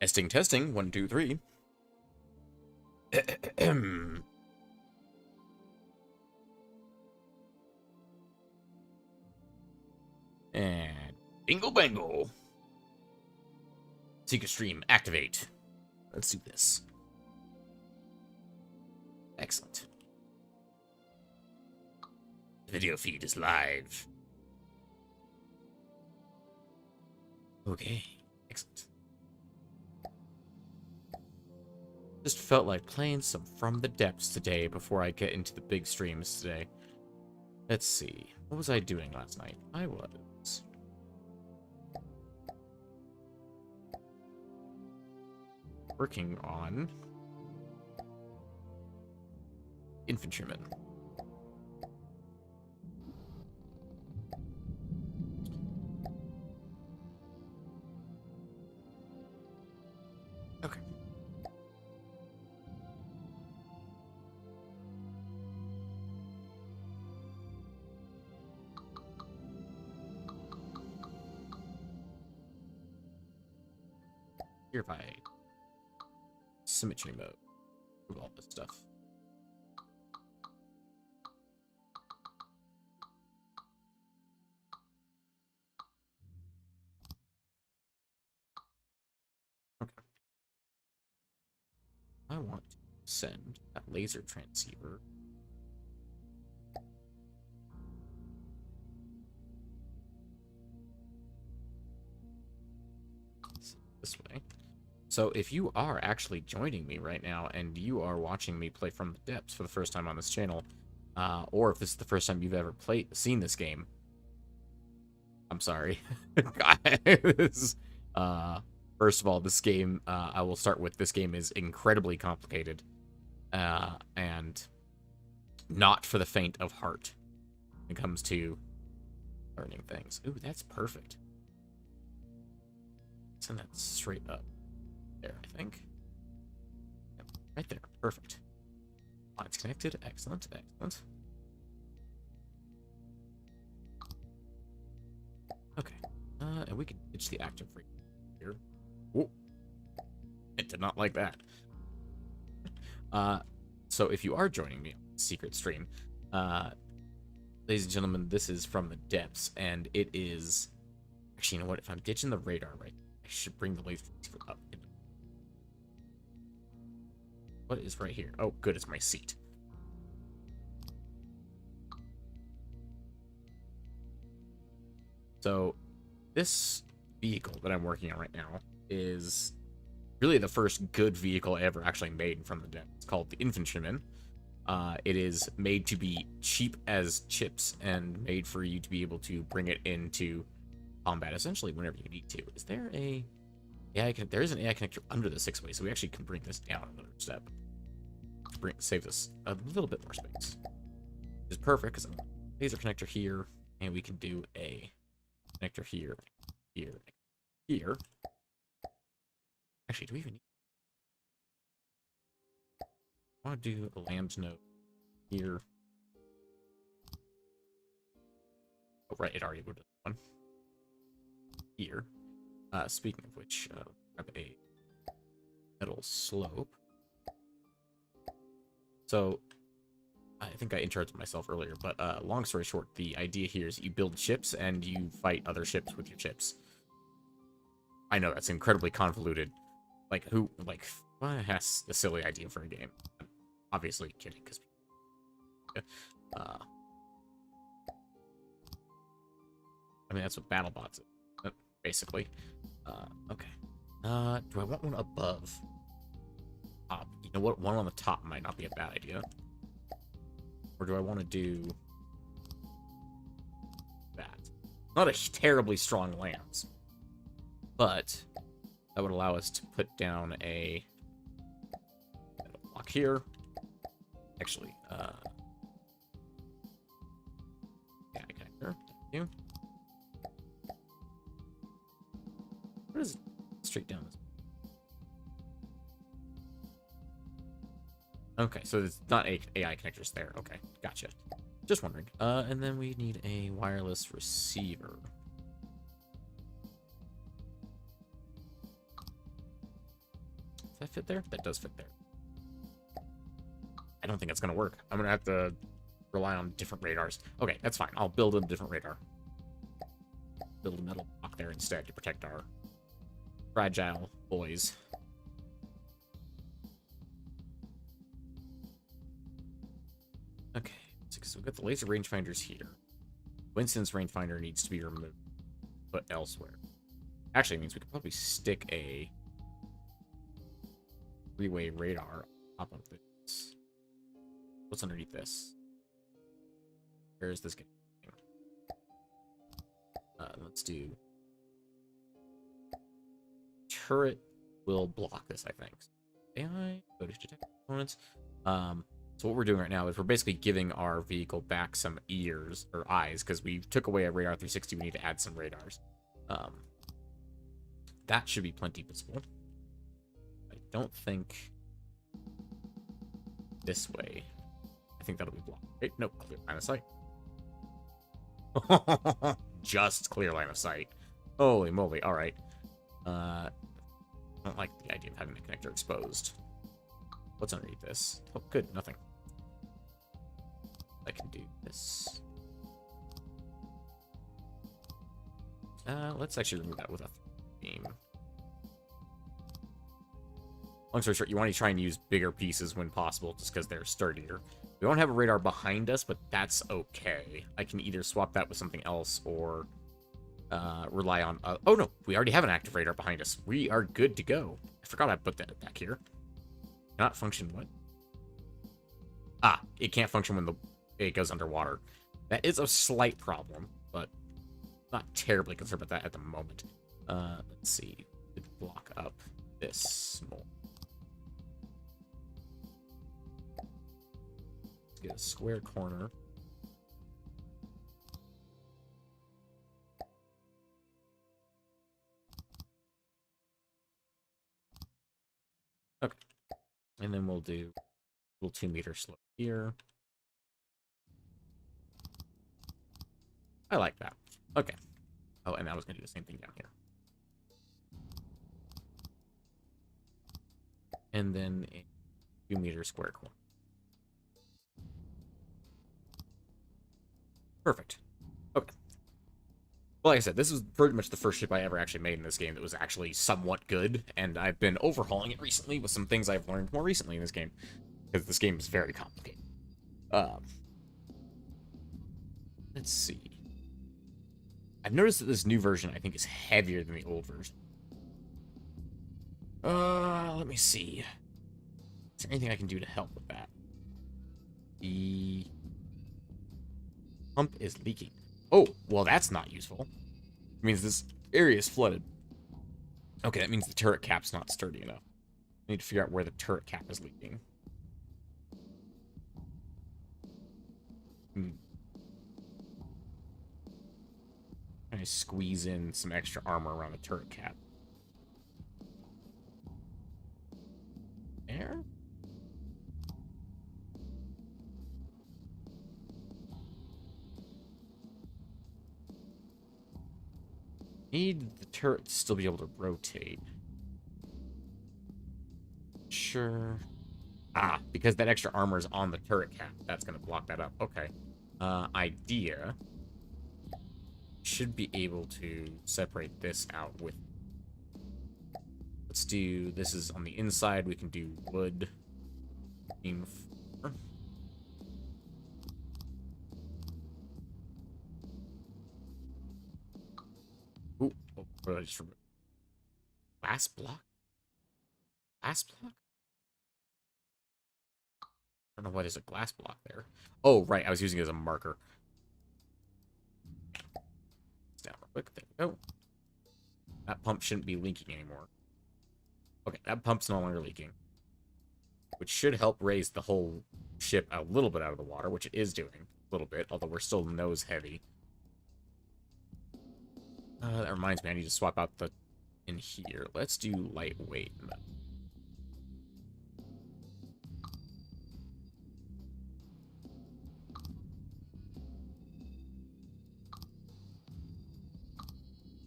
Testing, testing. 1, 2, 3. And bingo bango. Secret stream activate. Let's do this. Excellent. The video feed is live. Okay, excellent. Just felt like playing some From the Depths today before I get into the big streams today. Let's see. What was I doing last night? I was working on Infantryman. Okay. Here by symmetry mode. Move all this stuff. Okay. I want to send that laser transceiver this way. So if you are actually joining me right now and you are watching me play From the Depths for the first time on this channel, or if this is the first time you've ever seen this game, I'm sorry. Guys, first of all, this game, I will start with, this game is incredibly complicated, and not for the faint of heart when it comes to learning things. Ooh, that's perfect. Send that straight up. There, I think. Yep, right there. Perfect. Lines connected. Excellent. Excellent. Okay. And we can ditch the active here. Whoa. I did not like that. So if you are joining me on the secret stream, ladies and gentlemen, this is From the Depths, and it is... Actually, you know what? If I'm ditching the radar right, I should bring the laser up. What is right here? Oh, good, it's my seat. So, this vehicle that I'm working on right now is really the first good vehicle I ever actually made From the Depths. It's called the Infantryman. It is made to be cheap as chips and made for you to be able to bring it into combat essentially whenever you need to. Is there a AI connector? There is an AI connector under the 6-way, so we actually can bring this down another step. Save us a little bit more space. Which is perfect because laser connector here, and we can do a connector here, here, here. Actually, do we even need... I want to do a lambda node here. Oh, right, it already would have one. Here. Speaking of which, have a metal slope. So, I think I interrupted myself earlier, but long story short, the idea here is you build ships and you fight other ships with your ships. I know that's incredibly convoluted. Like, who has a silly idea for a game? I'm obviously kidding, because I mean, that's what BattleBots is, basically. Okay. Do I want one above? You know what? One on the top might not be a bad idea. Or do I want to do that? Not a terribly strong lance, but that would allow us to put down a block here. Actually, yeah, connector. Thank you. What is it? Straight down this? Okay, so it's not AI connectors there. Okay, gotcha. Just wondering. And then we need a wireless receiver. that fit there? That does fit there. I don't think that's going to work. I'm going to have to rely on different radars. Okay, that's fine. I'll build a different radar. Build a metal block there instead to protect our fragile boys. Okay, so we've got the laser rangefinders here. Winston's rangefinder needs to be removed, put elsewhere. Actually, it means we could probably stick a three-way radar on top of this. What's underneath this? Where is this getting? Let's do... Turret will block this, I think. AI, footage detect components. So what we're doing right now is we're basically giving our vehicle back some ears, or eyes, because we took away a radar 360, we need to add some radars. That should be plenty visible. I don't think this way. I think that'll be blocked. Right? No, clear line of sight. Just clear line of sight. Holy moly, alright. I don't like the idea of having the connector exposed. What's underneath this? Oh, good, nothing. I can do this. Let's actually remove that with a beam. Long story short, you want to try and use bigger pieces when possible, just because they're sturdier. We don't have a radar behind us, but that's okay. I can either swap that with something else, or rely on... oh no, we already have an active radar behind us. We are good to go. I forgot I put that back here. Cannot function what? Ah, it can't function when it goes underwater. That is a slight problem, but not terribly concerned about that at the moment. Let's see. Block up this more. Let's get a square corner. Okay. And then we'll do a little 2-meter slope here. I like that. Okay. Oh, and I was going to do the same thing down here. And then a 2-meter square corner. Perfect. Okay. Well, like I said, this was pretty much the first ship I ever actually made in this game that was actually somewhat good, and I've been overhauling it recently with some things I've learned more recently in this game, because this game is very complicated. Let's see. I've noticed that this new version, I think, is heavier than the old version. Let me see. Is there anything I can do to help with that? The pump is leaking. Oh, well, that's not useful. It means this area is flooded. Okay, that means the turret cap's not sturdy enough. I need to figure out where the turret cap is leaking. I squeeze in some extra armor around the turret cap. There? Need the turret to still be able to rotate. Sure. Ah, because that extra armor is on the turret cap. That's going to block that up. Okay. Idea. Should be able to separate this out with... Let's do... This is on the inside. We can do wood. Beam 4. Ooh. Oh, what did I just remove? Glass block? Glass block? I don't know what is a glass block there. Oh, right. I was using it as a marker. Down real quick. There we go. That pump shouldn't be leaking anymore. Okay, that pump's no longer leaking. Which should help raise the whole ship a little bit out of the water, which it is doing. A little bit, although we're still nose heavy. That reminds me, I need to swap out the... in here. Let's do lightweight.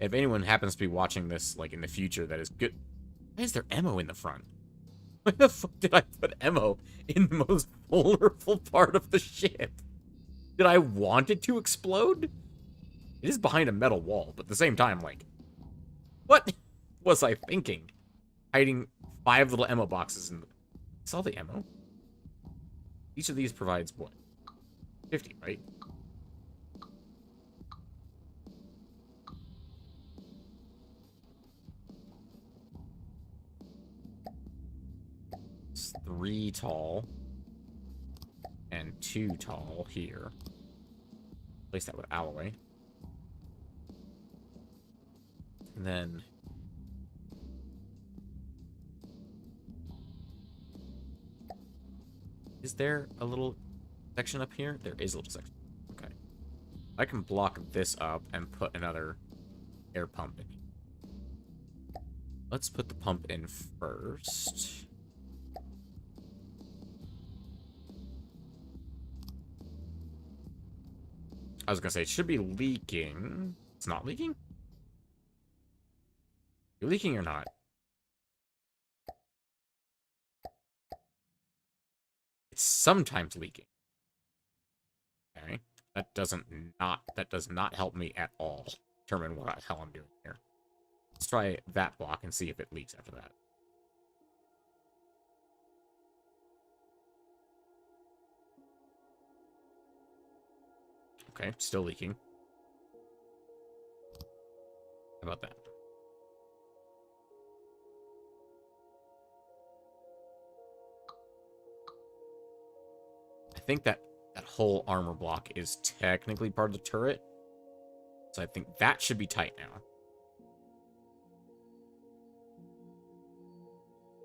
If anyone happens to be watching this, like, in the future, that is good... Why is there ammo in the front? Why the fuck did I put ammo in the most vulnerable part of the ship? Did I want it to explode? It is behind a metal wall, but at the same time, like, what was I thinking? Hiding 5 little ammo boxes in the... Is all the ammo? Each of these provides what? 50, right? It's 3 tall. And 2 tall here. Place that with alloy. And then... Is there a little section up here? There is a little section. Okay. I can block this up and put another air pump in. Let's put the pump in first. I was gonna say, it should be leaking. It's not leaking? You leaking or not? It's sometimes leaking. Okay. That does not help me at all determine what the hell I'm doing here. Let's try that block and see if it leaks after that. Okay, still leaking. How about that? I think that whole armor block is technically part of the turret. So I think that should be tight now.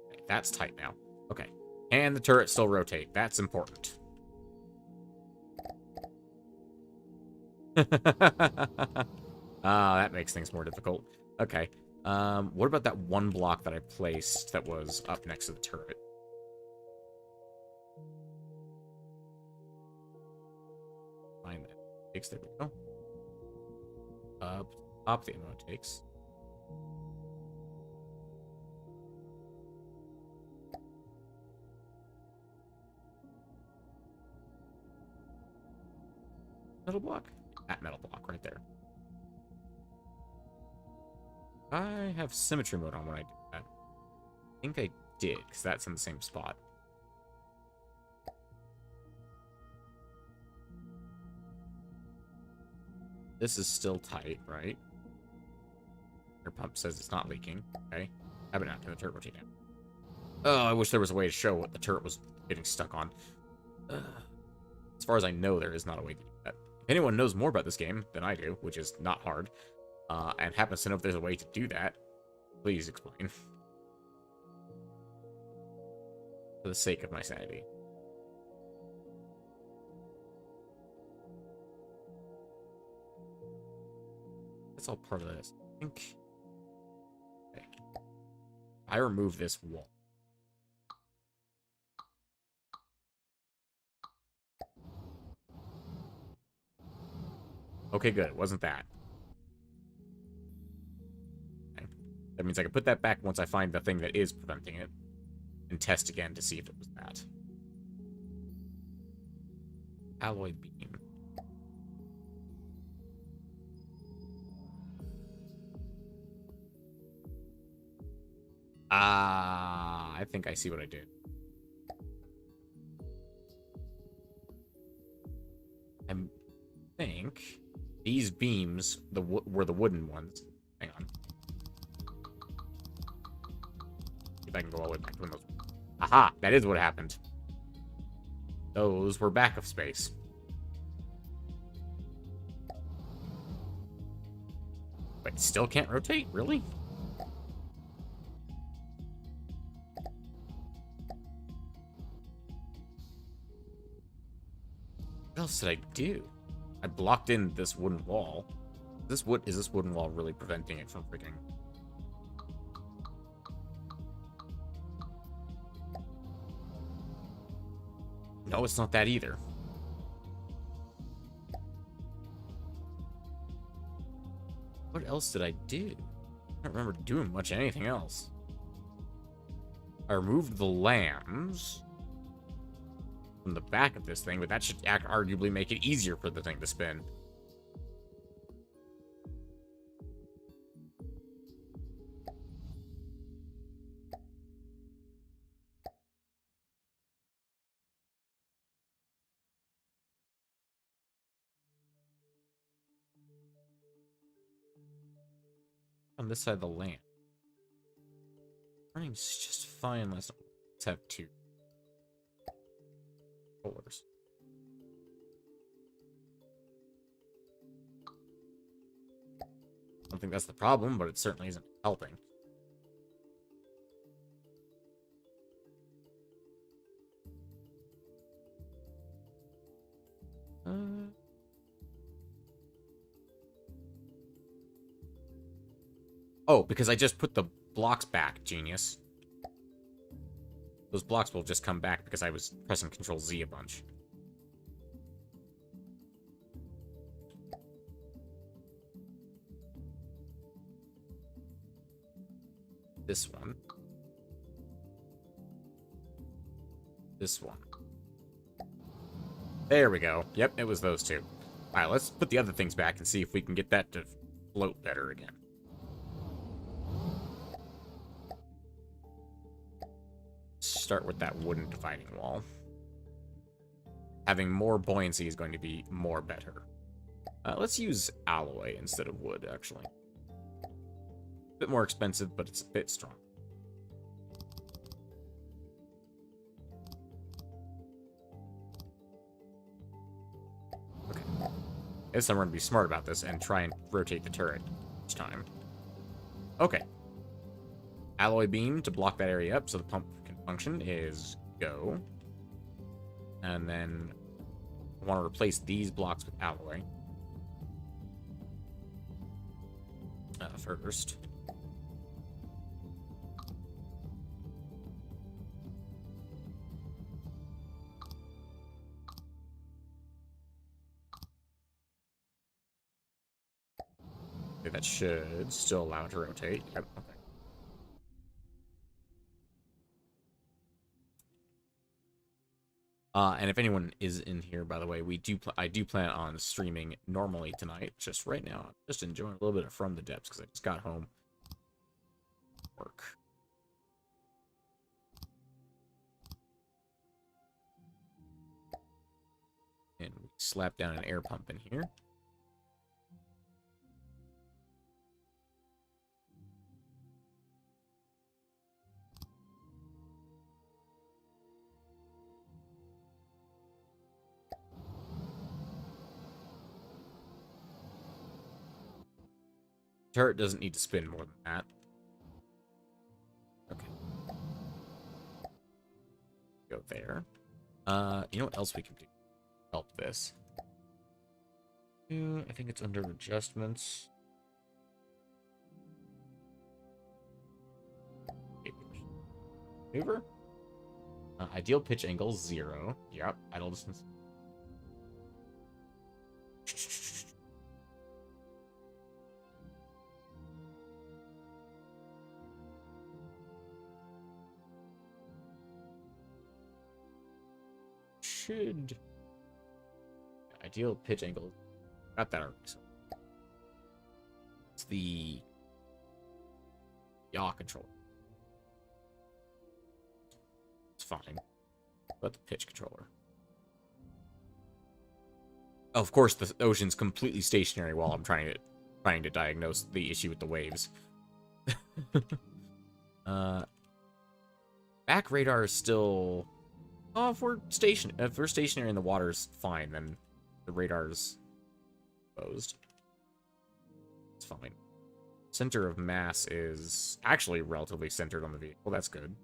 Okay, that's tight now. Okay. And the turret still rotate. That's important. That makes things more difficult. Okay. What about that one block that I placed that was up next to the turret? Find that. There we go. Up the ammo takes. Metal block? That metal block right there. I have symmetry mode on when I do that. I think I did, because that's in the same spot. This is still tight, right? Air pump says it's not leaking. Okay. How about not? Can the turret rotate down? Oh, I wish there was a way to show what the turret was getting stuck on. As far as I know, there is not a way to do that. If anyone knows more about this game than I do, which is not hard, and happens to know if there's a way to do that, please explain. For the sake of my sanity. That's all part of this. I think... Okay. I remove this wall. Okay, good. It wasn't that. Okay. That means I can put that back once I find the thing that is preventing it. And test again to see if it was that. Alloy beam. I think I see what I did. I think these beams were the wooden ones. Hang on. See if I can go all the way back to those. Aha! That is what happened. Those were back of space. But still can't rotate? Really? What else did I do? I blocked in this wooden wall. Is this wooden wall really preventing it from freaking... No, it's not that either. What else did I do? I don't remember doing much anything else. I removed the lambs from the back of this thing, but that should arguably make it easier for the thing to spin. On this side of the lamp. Running's just fine. Let's have two controllers. I don't think that's the problem, but it certainly isn't helping. Oh, because I just put the blocks back, genius. Those blocks will just come back because I was pressing Control Z a bunch. This one. This one. There we go. Yep, it was those two. Alright, let's put the other things back and see if we can get that to float better again. Start with that wooden dividing wall. Having more buoyancy is going to be more better. Let's use alloy instead of wood, actually. A bit more expensive, but it's a bit strong. Okay. Guess I'm going to be smart about this and try and rotate the turret each time. Okay. Alloy beam to block that area up so the pump can function is go. And then I want to replace these blocks with alloy. First. Okay, that should still allow it to rotate. Yep, okay. And if anyone is in here, by the way, I do plan on streaming normally tonight. Just right now, I'm just enjoying a little bit of From the Depths because I just got home. Work. And we slap down an air pump in here. Turret doesn't need to spin more than that. Okay. Go there. You know what else we can do? Help this. I think it's under adjustments. Maneuver? Ideal pitch angle, 0. Yep. Idle distance. Should ideal pitch angle. Got that already. So it's the yaw control. It's fine. But the pitch controller. Oh, of course, the ocean's completely stationary while I'm trying to diagnose the issue with the waves. Back radar is still. Oh, if we're stationary in the water's fine, then the radar's exposed. It's fine. Center of mass is actually relatively centered on the vehicle. That's good.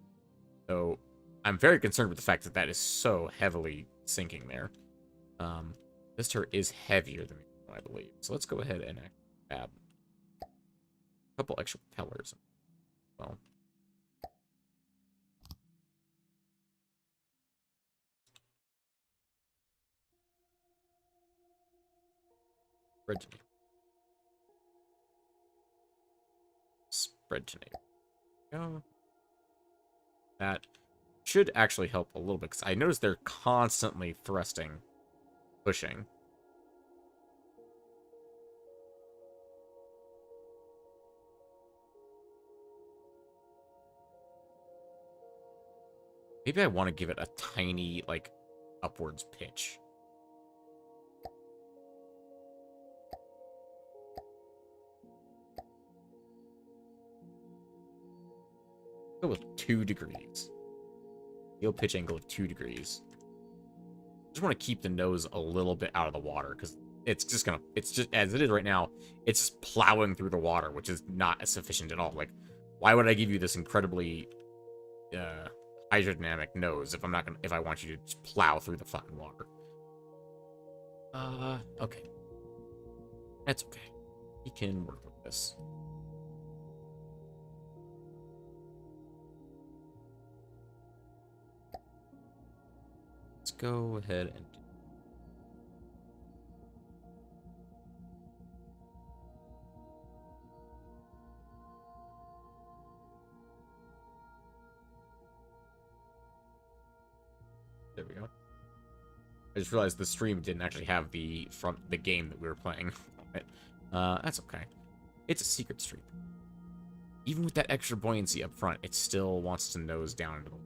So I'm very concerned with the fact that that is so heavily sinking there. This turret is heavier than I believe. So let's go ahead and add a couple extra propellers. Well. Spread to neighbor. Spread to neighbor. Go. That should actually help a little bit, because I noticed they're constantly thrusting, pushing. Maybe I want to give it a tiny, like, upwards pitch. Go with 2 degrees. Heel pitch angle of 2 degrees. Just want to keep the nose a little bit out of the water, because it's just, as it is right now, it's just plowing through the water, which is not sufficient at all. Like, why would I give you this incredibly hydrodynamic nose if I want you to just plow through the fucking water? Okay. That's okay. We can work with this. Let's go ahead and do. There we go. I just realized the stream didn't actually have the game that we were playing. That's okay. It's a secret stream. Even with that extra buoyancy up front, it still wants to nose down into the...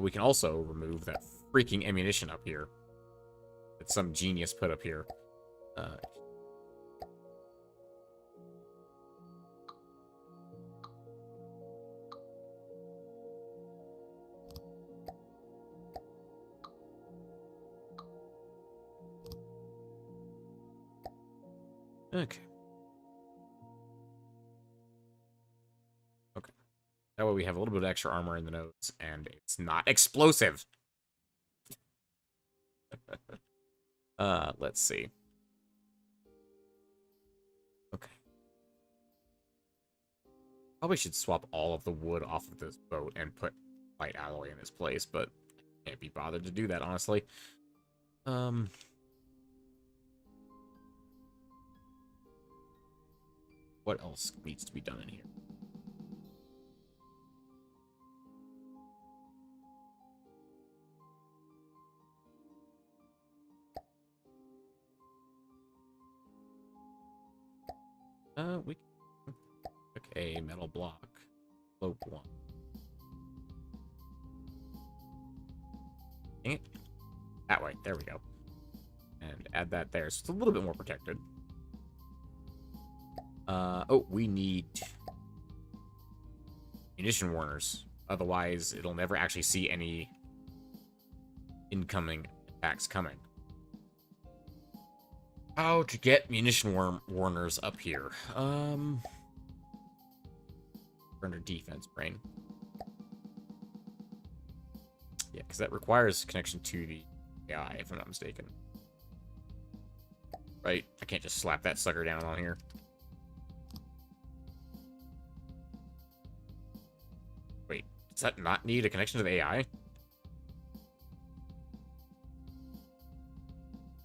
we can also remove that freaking ammunition up here that some genius put up here. Okay. Okay. That way we have a little bit of extra armor in the nose, and it's not explosive. Let's see. Okay. Probably should swap all of the wood off of this boat and put light alloy in its place, but I can't be bothered to do that, honestly. What else needs to be done in here? We can pick a metal block. Slope 1. Dang it. That way. There we go. And add that there. So it's a little bit more protected. Oh, we need munition warners. Otherwise, it'll never actually see any incoming attacks coming. How to get munition warners up here? Under defense, brain. Yeah, because that requires connection to the AI, if I'm not mistaken. Right? I can't just slap that sucker down on here. Wait, does that not need a connection to the AI?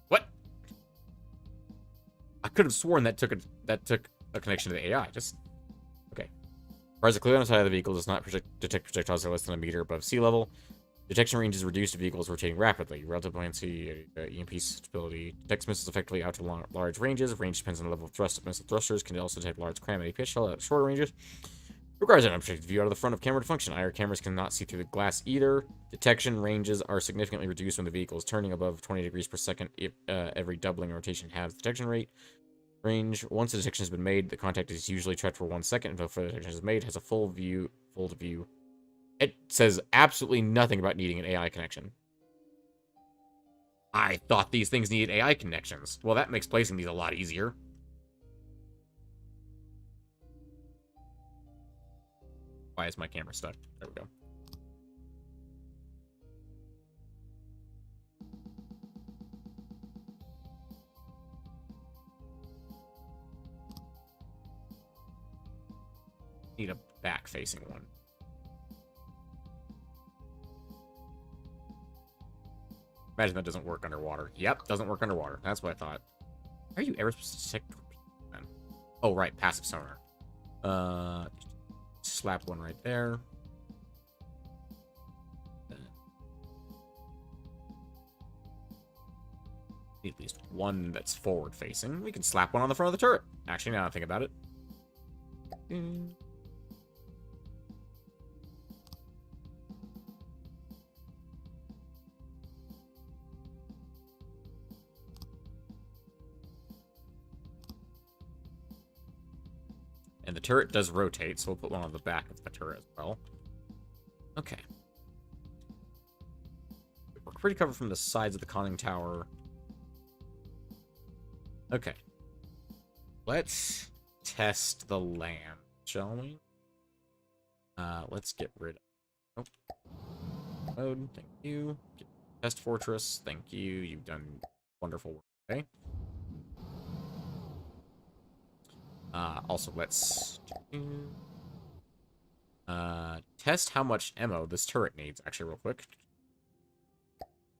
What? I could have sworn that took a connection to the AI. Just okay. Horizon clearly on the side of the vehicle does not detect projectiles that are less than a meter above sea level. Detection range is reduced to vehicles rotating rapidly. Relative buoyancy, EMP stability. Detects missiles effectively out to large ranges. Range depends on the level of thrust of missile thrusters. Can also detect large calamity pitch shell at shorter ranges. Requires an objective view out of the front of camera to function. IR cameras cannot see through the glass either. Detection ranges are significantly reduced when the vehicle is turning above 20 degrees per second. If every doubling rotation halves the detection rate. Range. Once the detection has been made, the contact is usually tracked for 1 second until further detection is made. Has a full view. It says absolutely nothing about needing an AI connection. I thought these things needed AI connections. Well, that makes placing these a lot easier. Why is my camera stuck? There we go. Need a back-facing one. Imagine that doesn't work underwater. Yep, doesn't work underwater. That's what I thought. How are you ever supposed to detect torpedoes then? Oh, right, passive sonar. slap one right there. Need at least one that's forward facing. We can slap one on the front of the turret. Actually, now I think about it. And the turret does rotate, so we'll put one on the back of the turret as well. Okay. We're pretty covered from the sides of the conning tower. Okay. Let's test the lamb, shall we? Let's get rid of... Oh. Mode, thank you. Test fortress, thank you. You've done wonderful work, okay? Also, let's test how much ammo this turret needs, actually, real quick.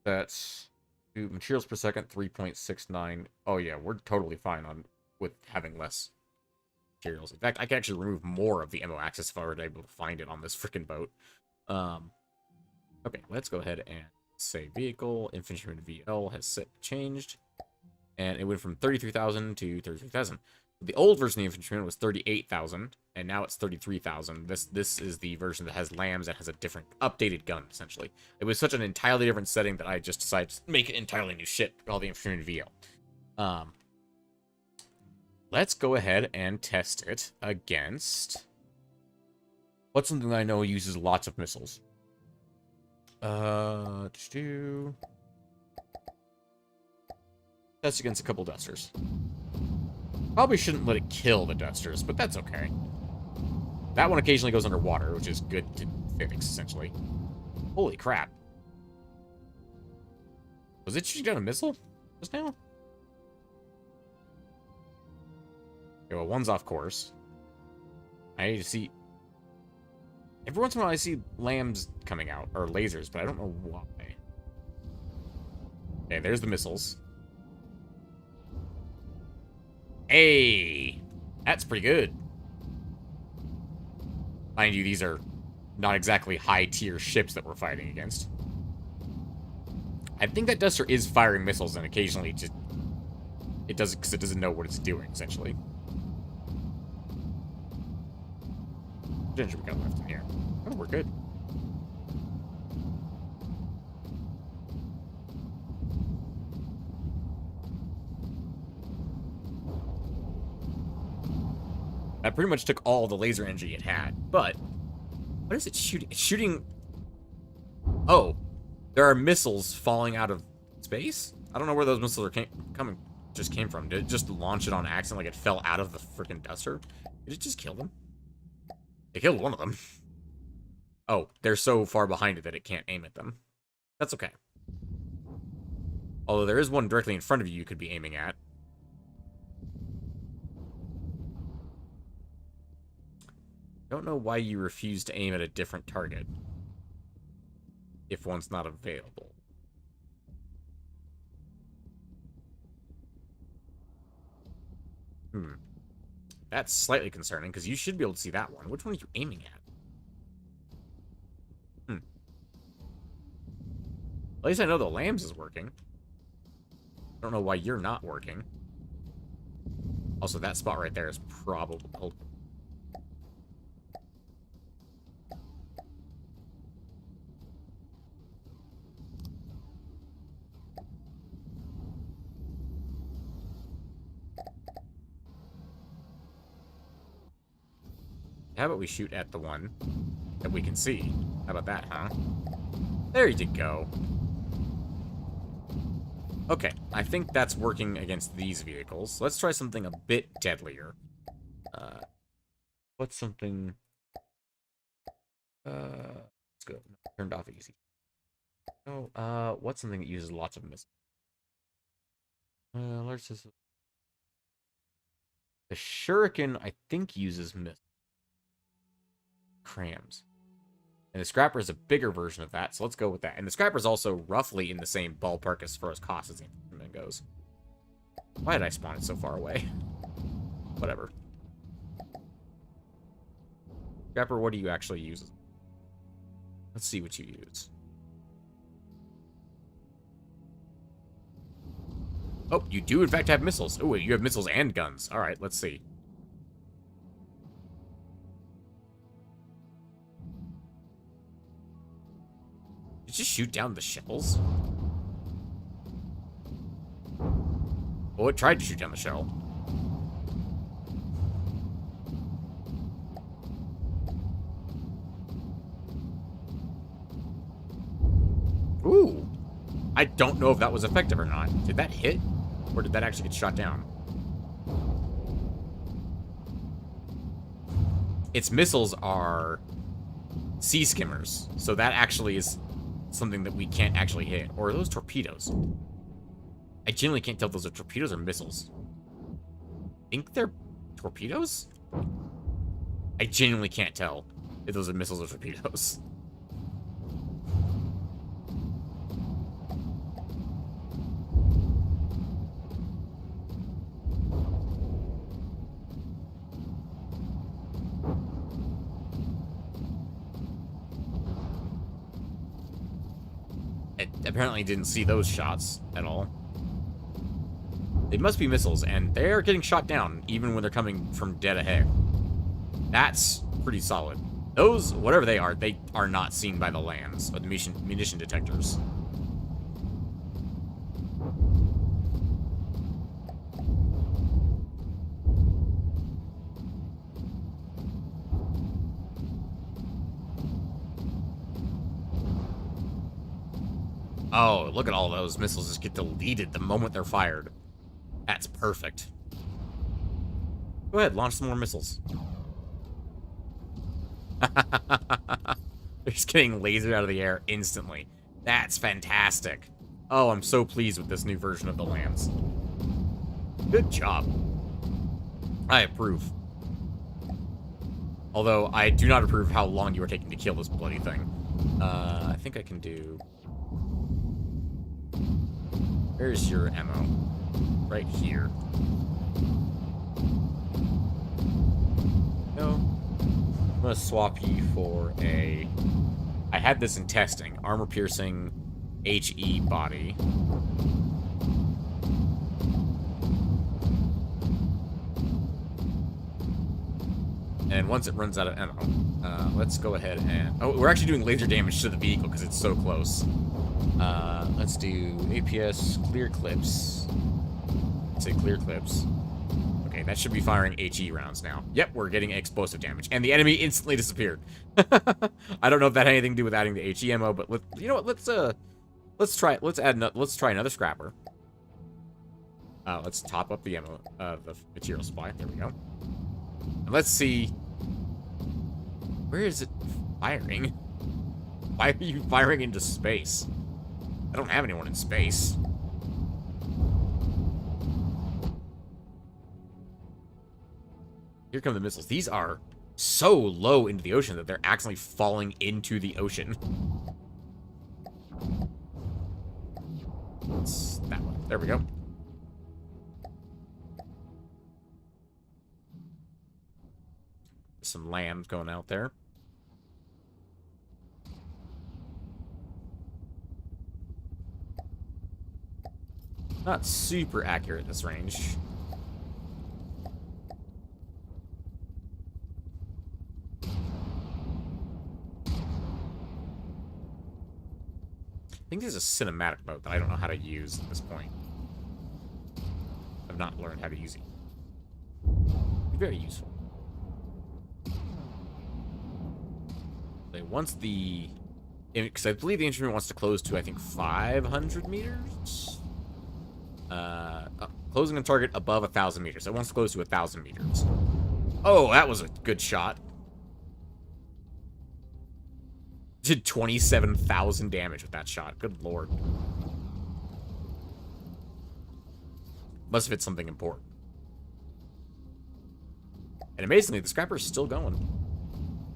That's materials per second, 3.69. Oh, yeah, we're totally fine with having less materials. In fact, I can actually remove more of the ammo access if I were able to find it on this freaking boat. Okay, let's go ahead and say vehicle. Infantryman VL has changed. And it went from 33,000 to 33,000. The old version of the infantryman was 38,000, and now it's 33,000. This is the version that has lambs and has a different, updated gun, essentially. It was such an entirely different setting that I just decided to make it entirely new shit, called the infantryman VL. Let's go ahead and test it against... What's something that I know uses lots of missiles? Test against a couple dusters. Probably shouldn't let it kill the dusters, but that's okay. That one occasionally goes underwater, which is good to fix, essentially. Holy crap. Was it shooting down a missile just now? Okay, well, one's off course. I need to see... Every once in a while I see lambs coming out, or lasers, but I don't know why. Okay, there's the missiles. Hey! That's pretty good. Mind you, these are not exactly high-tier ships that we're fighting against. I think that Duster is firing missiles, and occasionally just... It does it because it doesn't know what it's doing, essentially. What engine we got left in here? Oh, we're good. That pretty much took all the laser energy it had, but... What is it shooting? It's shooting... Oh. There are missiles falling out of space? I don't know where those missiles are just came from. Did it just launch it on accident like it fell out of the freaking Duster? Did it just kill them? It killed one of them. Oh, they're so far behind it that it can't aim at them. That's okay. Although there is one directly in front of you could be aiming at. Don't know why you refuse to aim at a different target if one's not available. That's slightly concerning, because you should be able to see that one. Which one are you aiming at? At least I know the lambs is working. I don't know why you're not working. Also, that spot right there is probably... How about we shoot at the one that we can see? How about that, huh? There you go. Okay, I think that's working against these vehicles. Let's try something a bit deadlier. What's something... let's go. Turned off easy. Oh, what's something that uses lots of missiles? Let's just... The Shuriken, I think, uses missiles. Crams. And the Scrapper is a bigger version of that, so let's go with that. And the Scrapper is also roughly in the same ballpark as far as cost as the Infantryman goes. Why did I spawn it so far away? Whatever. Scrapper, what do you actually use? Let's see what you use. Oh, you do in fact have missiles. Oh, wait, you have missiles and guns. All right, let's see. Did you shoot down the shells? Oh, it tried to shoot down the shell. Ooh. I don't know if that was effective or not. Did that hit? Or did that actually get shot down? Its missiles are sea skimmers. So that actually is something that we can't actually hit. Or are those torpedoes? I genuinely can't tell if those are torpedoes or missiles. I think they're torpedoes? I genuinely can't tell if those are missiles or torpedoes. It apparently didn't see those shots at all. They must be missiles, and they're getting shot down, even when they're coming from dead ahead. That's pretty solid. Those, whatever they are not seen by the lands, or the munition detectors. Oh, look at all those missiles just get deleted the moment they're fired. That's perfect. Go ahead, launch some more missiles. They're just getting lasered out of the air instantly. That's fantastic. Oh, I'm so pleased with this new version of the lands. Good job. I approve. Although, I do not approve how long you are taking to kill this bloody thing. I think I can do... Where's your ammo? Right here. No. I'm gonna swap you for a... I had this in testing. Armor-piercing HE body. And once it runs out of ammo, let's go ahead and... Oh, we're actually doing laser damage to the vehicle because it's so close. Let's do APS clear clips. Let's say clear clips. Okay, that should be firing HE rounds now. Yep, we're getting explosive damage. And the enemy instantly disappeared. I don't know if that had anything to do with adding the HE ammo, but you know what, let's try another scrapper. Let's top up the ammo, the material supply. There we go. And let's see. Where is it firing? Why are you firing into space? I don't have anyone in space. Here come the missiles. These are so low into the ocean that they're actually falling into the ocean. It's that one. There we go. Some lambs going out there. Not super accurate at this range. I think there's a cinematic mode that I don't know how to use at this point. I've not learned how to use it. Be very useful. Once the... Because I believe the instrument wants to close to, I think, 500 meters? Closing a target above 1,000 meters. It wants to close to 1,000 meters. Oh, that was a good shot. Did 27,000 damage with that shot. Good lord. Must have hit something important. And amazingly, the scrapper's still going.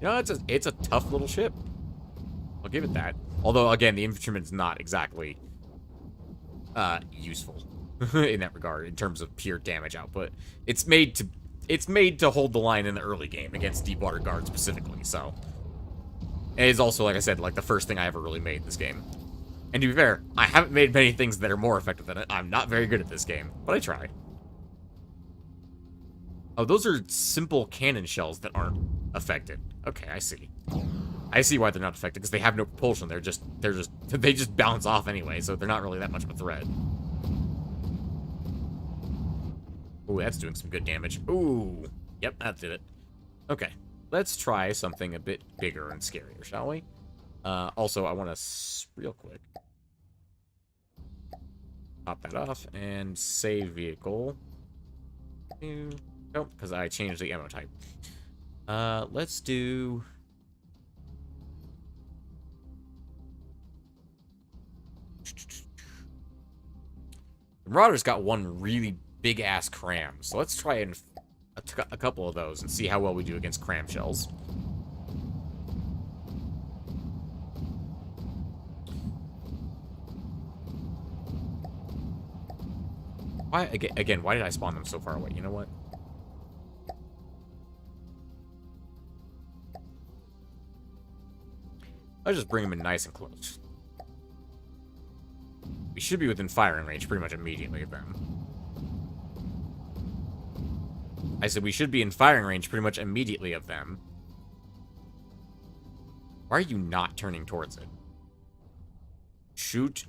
You know, it's a tough little ship. I'll give it that. Although, again, the infantryman's not exactly useful in that regard, in terms of pure damage output. It's made to it's made to hold the line in the early game against deep water guards specifically, so. And it's also, like I said, like the first thing I ever really made this game. And to be fair, I haven't made many things that are more effective than it. I'm not very good at this game, but I tried. Oh, those are simple cannon shells that aren't affected. Okay, I see. I see why they're not affected, because they have no propulsion. They just bounce off anyway, so they're not really that much of a threat. Ooh, that's doing some good damage. Ooh. Yep, that did it. Okay. Let's try something a bit bigger and scarier, shall we? Also, I want to, real quick, pop that off and save vehicle. Nope, because I changed the ammo type. Let's do... The Marauder's got one really big-ass cram, so let's try and a couple of those and see how well we do against cram shells. Why, again, why did I spawn them so far away? You know what? I'll just bring them in nice and close. We should be within firing range pretty much immediately of them. I said we should be in firing range pretty much immediately of them. Why are you not turning towards it? Shoot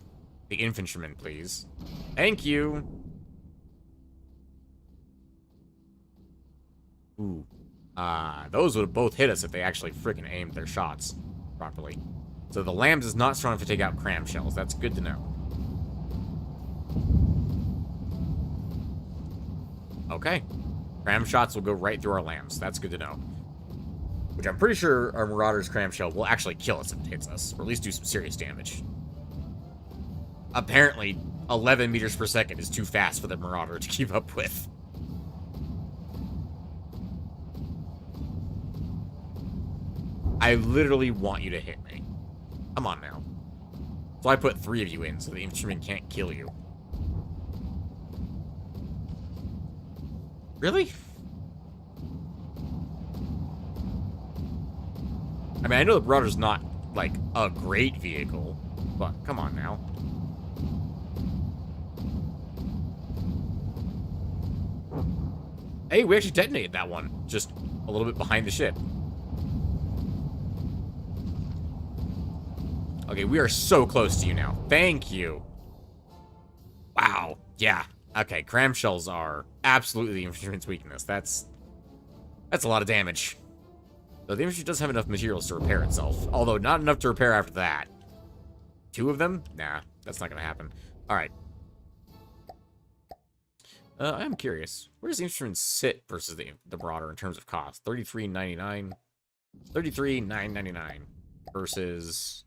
the infantryman, please. Thank you. Ooh. Those would have both hit us if they actually freaking aimed their shots properly. So the Lambs is not strong enough to take out cram shells. That's good to know. Okay. Cram shots will go right through our Lambs. That's good to know. Which I'm pretty sure our Marauder's cram shell will actually kill us if it hits us. Or at least do some serious damage. Apparently, 11 meters per second is too fast for the Marauder to keep up with. I literally want you to hit me. Come on now. So I put 3 of you in so the infantryman can't kill you. Really? I mean, I know the Marauder's not, like, a great vehicle, but come on now. Hey, we actually detonated that one, just a little bit behind the ship. Okay, we are so close to you now. Thank you. Wow. Yeah. Okay, cram shells are absolutely the infantryman's weakness. That's a lot of damage. Though the infantry does have enough materials to repair itself. Although not enough to repair after that. 2 of them? Nah, that's not going to happen. Alright. I'm curious. Where does the infantryman sit versus the Marauder in terms of cost? $33.99. $33,999 versus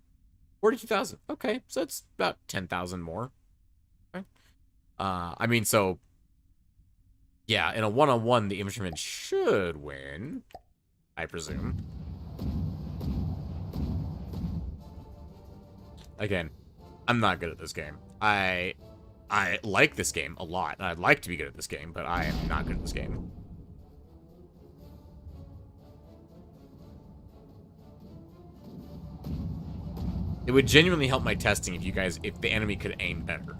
42,000. Okay, so that's about 10,000 more. Okay. I mean, so yeah, in a one-on-one, the infantryman should win, I presume. Again, I'm not good at this game. I like this game a lot, and I'd like to be good at this game, but I am not good at this game. It would genuinely help my testing if the enemy could aim better.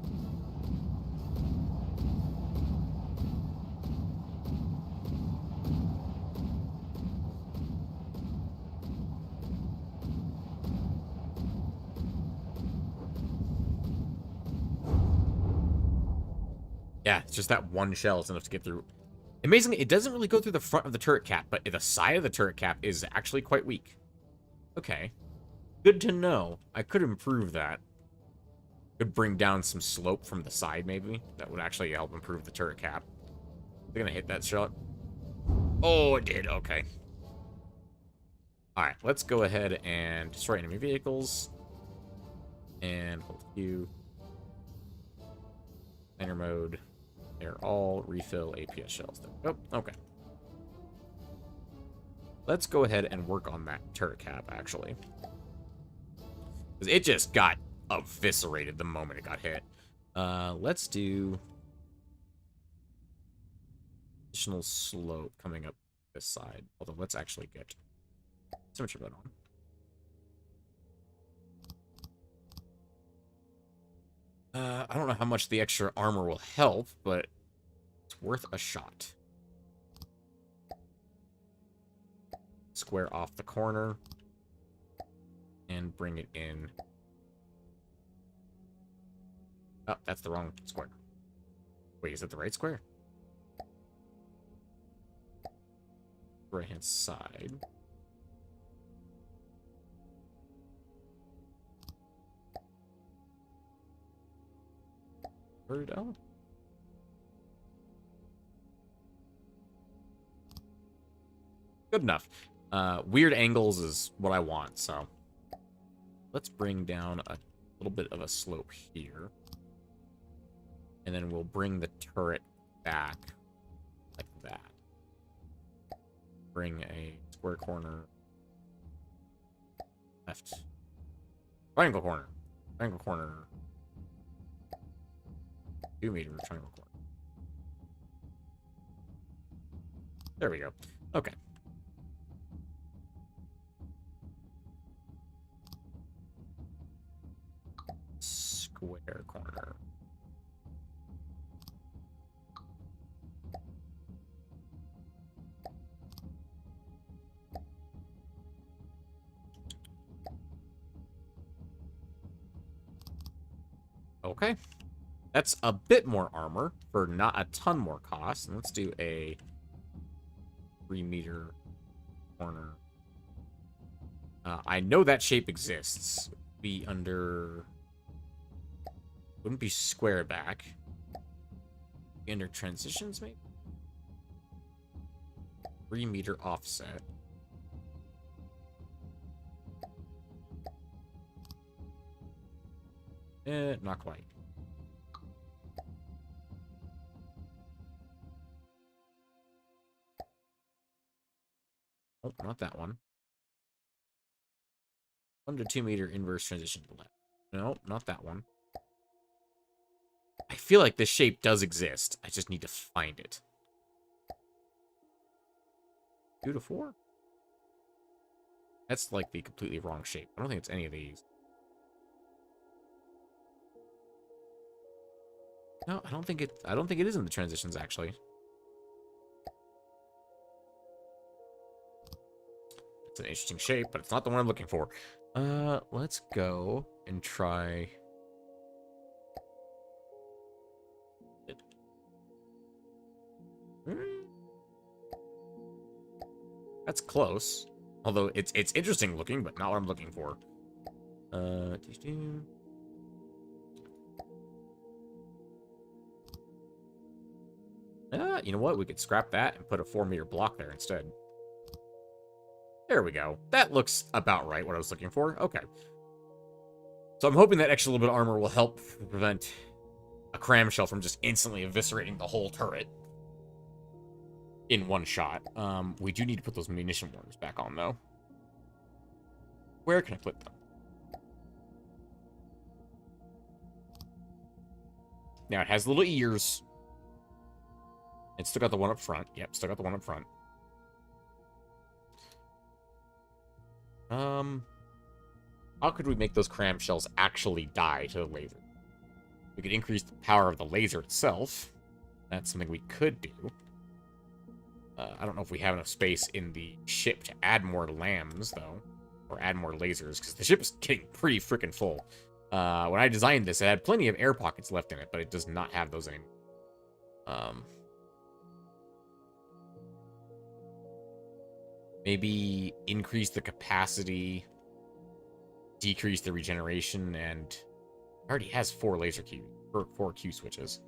Yeah, it's just that one shell is enough to get through. Amazingly, it doesn't really go through the front of the turret cap, but the side of the turret cap is actually quite weak. Okay. Good to know. I could improve that. Could bring down some slope from the side, maybe. That would actually help improve the turret cap. They're gonna hit that shot. Oh, it did. Okay. Alright, let's go ahead and destroy enemy vehicles. And hold Q. Enter mode. They're all refill APS shells. Oh, okay. Let's go ahead and work on that turret cap, actually. Because it just got eviscerated the moment it got hit. Let's do Additional slope coming up this side. Although, let's actually get symmetry mode on. I don't know how much the extra armor will help, but it's worth a shot. Square off the corner and bring it in. Oh, that's the wrong square. Wait, is it the right square? Right-hand side. Where'd it go? Good enough. Weird angles is what I want, so let's bring down a little bit of a slope here. And then we'll bring the turret back like that. Bring a square corner. Left. Triangle corner. Triangle corner. 2-meter triangle corner. There we go. Okay. Square corner. Okay. That's a bit more armor for not a ton more cost. And let's do a 3-meter corner. I know that shape exists. Be under... Wouldn't be square back. Be under transitions, maybe? 3-meter offset. Not quite. Oh, not that one. 1 to 2-meter inverse transition to the left. No, not that one. I feel like this shape does exist. I just need to find it. 2 to 4? That's like the completely wrong shape. I don't think it's any of these. No, I don't think it is in the transitions, actually. It's an interesting shape, but it's not the one I'm looking for. Let's go and try it. That's close. Although it's interesting looking, but not what I'm looking for. You know what? We could scrap that and put a 4-meter block there instead. There we go. That looks about right, what I was looking for. Okay. So I'm hoping that extra little bit of armor will help prevent a cram shell from just instantly eviscerating the whole turret in one shot. We do need to put those munition warners back on, though. Where can I put them? Now, it has little ears. It's still got the one up front. Yep, still got the one up front. How could we make those cram shells actually die to the laser? We could increase the power of the laser itself. That's something we could do. I don't know if we have enough space in the ship to add more lambs, though. Or add more lasers, because the ship is getting pretty freaking full. When I designed this, it had plenty of air pockets left in it, but it does not have those anymore. Maybe increase the capacity, decrease the regeneration, and it already has 4 laser Q, or 4 Q switches.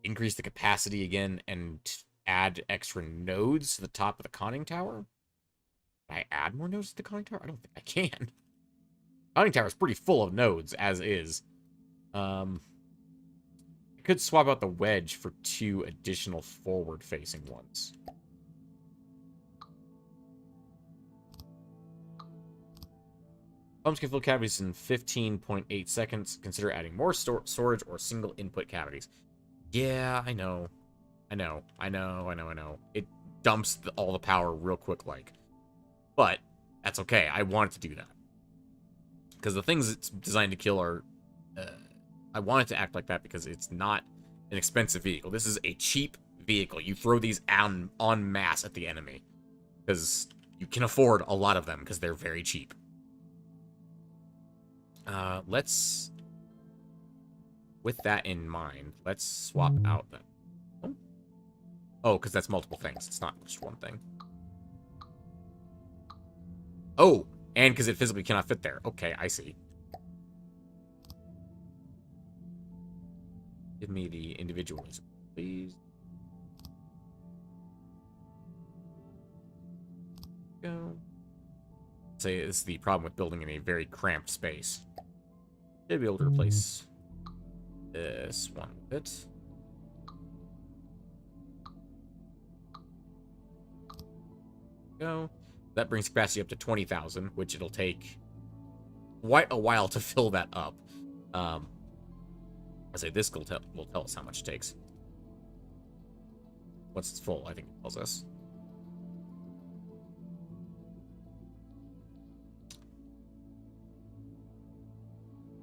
Increase the capacity again and add extra nodes to the top of the conning tower. Can I add more nodes to the conning tower? I don't think I can. Conning tower is pretty full of nodes, as is. I could swap out the wedge for 2 additional forward-facing ones. Pumps can fill cavities in 15.8 seconds. Consider adding more storage or single input cavities. Yeah, I know. It dumps all the power real quick, like. But that's okay. I want it to do that. Because the things it's designed to kill are... I want it to act like that because it's not an expensive vehicle. This is a cheap vehicle. You throw these en masse at the enemy. Because you can afford a lot of them because they're very cheap. Let's... With that in mind, let's swap out that. Oh, because that's multiple things. It's not just one thing. Oh, and because it physically cannot fit there. Okay, I see. Give me the individualism, please. Go. Say this is the problem with building in a very cramped space. Should be able to replace this one with it. Go. That brings capacity up to 20,000, which it'll take quite a while to fill that up. I say this will tell us how much it takes. Once it's full, I think it tells us.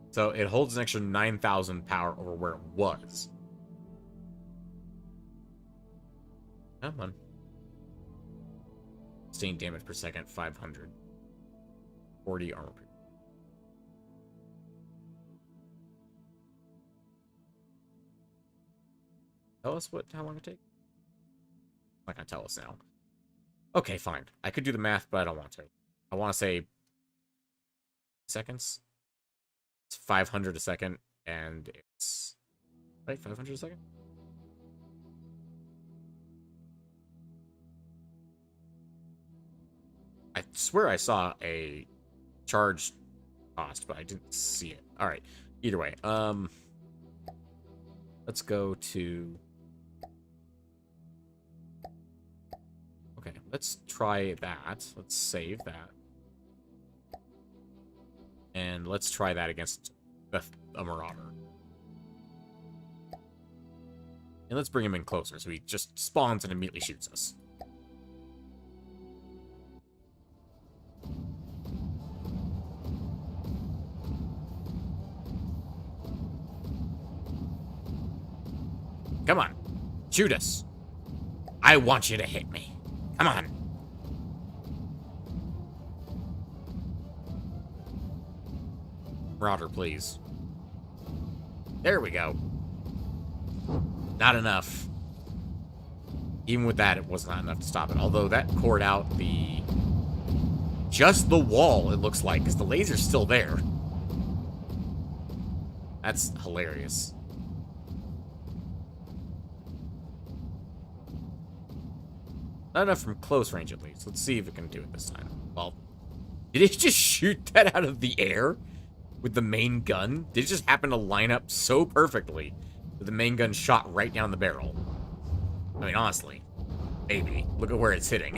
So it holds an extra 9,000 power over where it was. Come on. Sustained damage per second, 500. 40 armor per. Tell us how long it takes? Not gonna tell us now. Okay, fine. I could do the math, but I don't want to. I want to say seconds. It's 500 a second, and it's right 500 a second. I swear I saw a charge cost, but I didn't see it. All right. Either way, let's go to. Okay, let's try that. Let's save that. And let's try that against a Marauder. And let's bring him in closer so he just spawns and immediately shoots us. Come on. Shoot us. I want you to hit me. Come on. Marauder, please. There we go. Not enough. Even with that, it was not enough to stop it. Although that cored out just the wall, it looks like, because the laser's still there. That's hilarious. Not enough from close range, at least. Let's see if it can do it this time. Well, did it just shoot that out of the air with the main gun? Did it just happen to line up so perfectly that the main gun shot right down the barrel? I mean, honestly, maybe. Look at where it's hitting.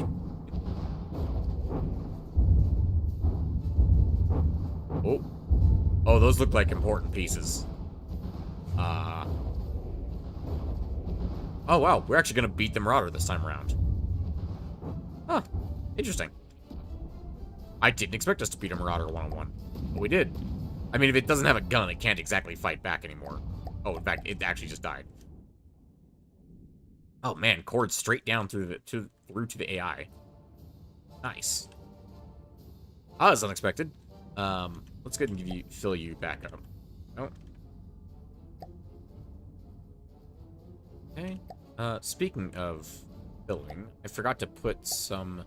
Oh. Oh, those look like important pieces. Oh, wow. We're actually going to beat the Marauder this time around. Huh. Interesting. I didn't expect us to beat a Marauder one-on-one. But we did. I mean, if it doesn't have a gun, it can't exactly fight back anymore. Oh, in fact, it actually just died. Oh, man. Cord straight down through to the AI. Nice. Ah, that's unexpected. Let's go ahead and fill you back up. Oh. Okay. Speaking of filling, I forgot to put some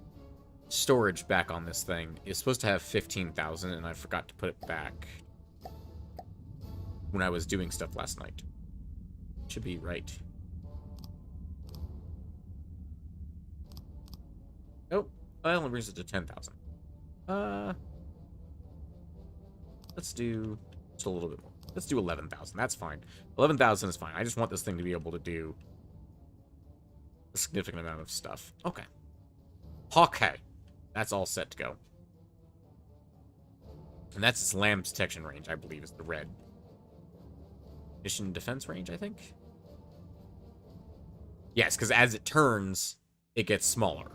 storage back on this thing. It's supposed to have 15,000, and I forgot to put it back when I was doing stuff last night. Should be right. Oh, that only brings it to 10,000. Let's do just a little bit more. Let's do 11,000. That's fine. 11,000 is fine. I just want this thing to be able to do a significant amount of stuff. Okay. Okay. That's all set to go. And that's its LAM detection range, I believe, is the red. Mission defense range, I think? Yes, because as it turns, it gets smaller.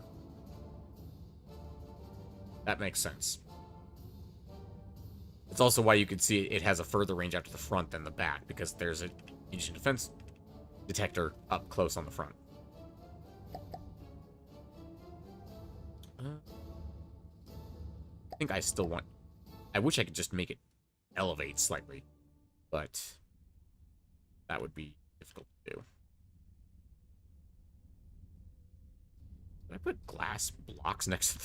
That makes sense. It's also why you can see it has a further range out to the front than the back, because there's a Aegis defense detector up close on the front. I think I still want... I wish I could just make it elevate slightly, but that would be difficult to do. Did I put glass blocks next to the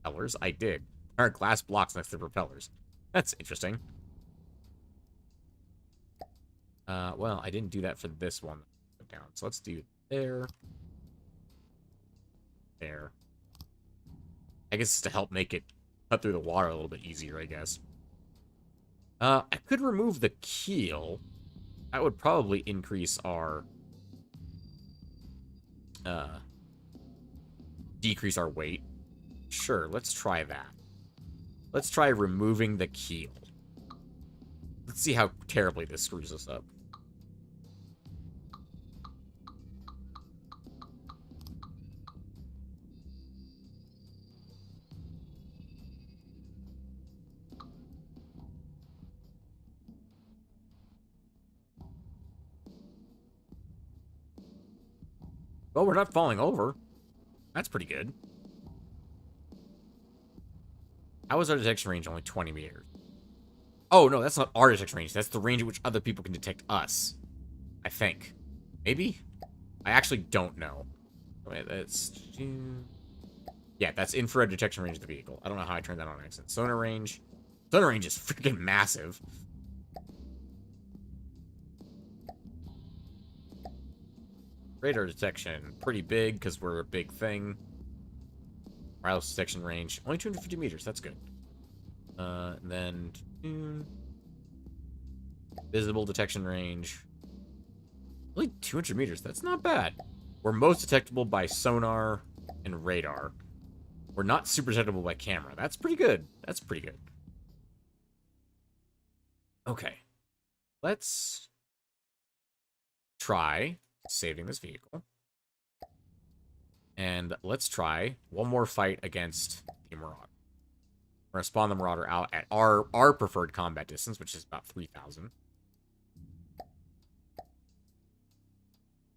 propellers? I did. There are glass blocks next to the propellers. That's interesting. Well, I didn't do that for this one. Down. So let's do there. There. I guess it's to help make it cut through the water a little bit easier, I guess. I could remove the keel. That would probably increase our... decrease our weight. Sure, let's try that. Let's try removing the keel. Let's see how terribly this screws us up. Well, we're not falling over. That's pretty good. How is our detection range only 20 meters? Oh, no, that's not our detection range. That's the range at which other people can detect us. I think. Maybe? I actually don't know. Wait, that's... Yeah, that's infrared detection range of the vehicle. I don't know how I turned that on accident. Sonar range. Sonar range is freaking massive. Radar detection, pretty big because we're a big thing. Wireless detection range, only 250 meters. That's good. And then visible detection range, only 200 meters. That's not bad. We're most detectable by sonar and radar. We're not super detectable by camera. That's pretty good. That's pretty good. Okay, let's try saving this vehicle. And let's try one more fight against the Marauder. We're going to spawn the Marauder out at our preferred combat distance, which is about 3,000. I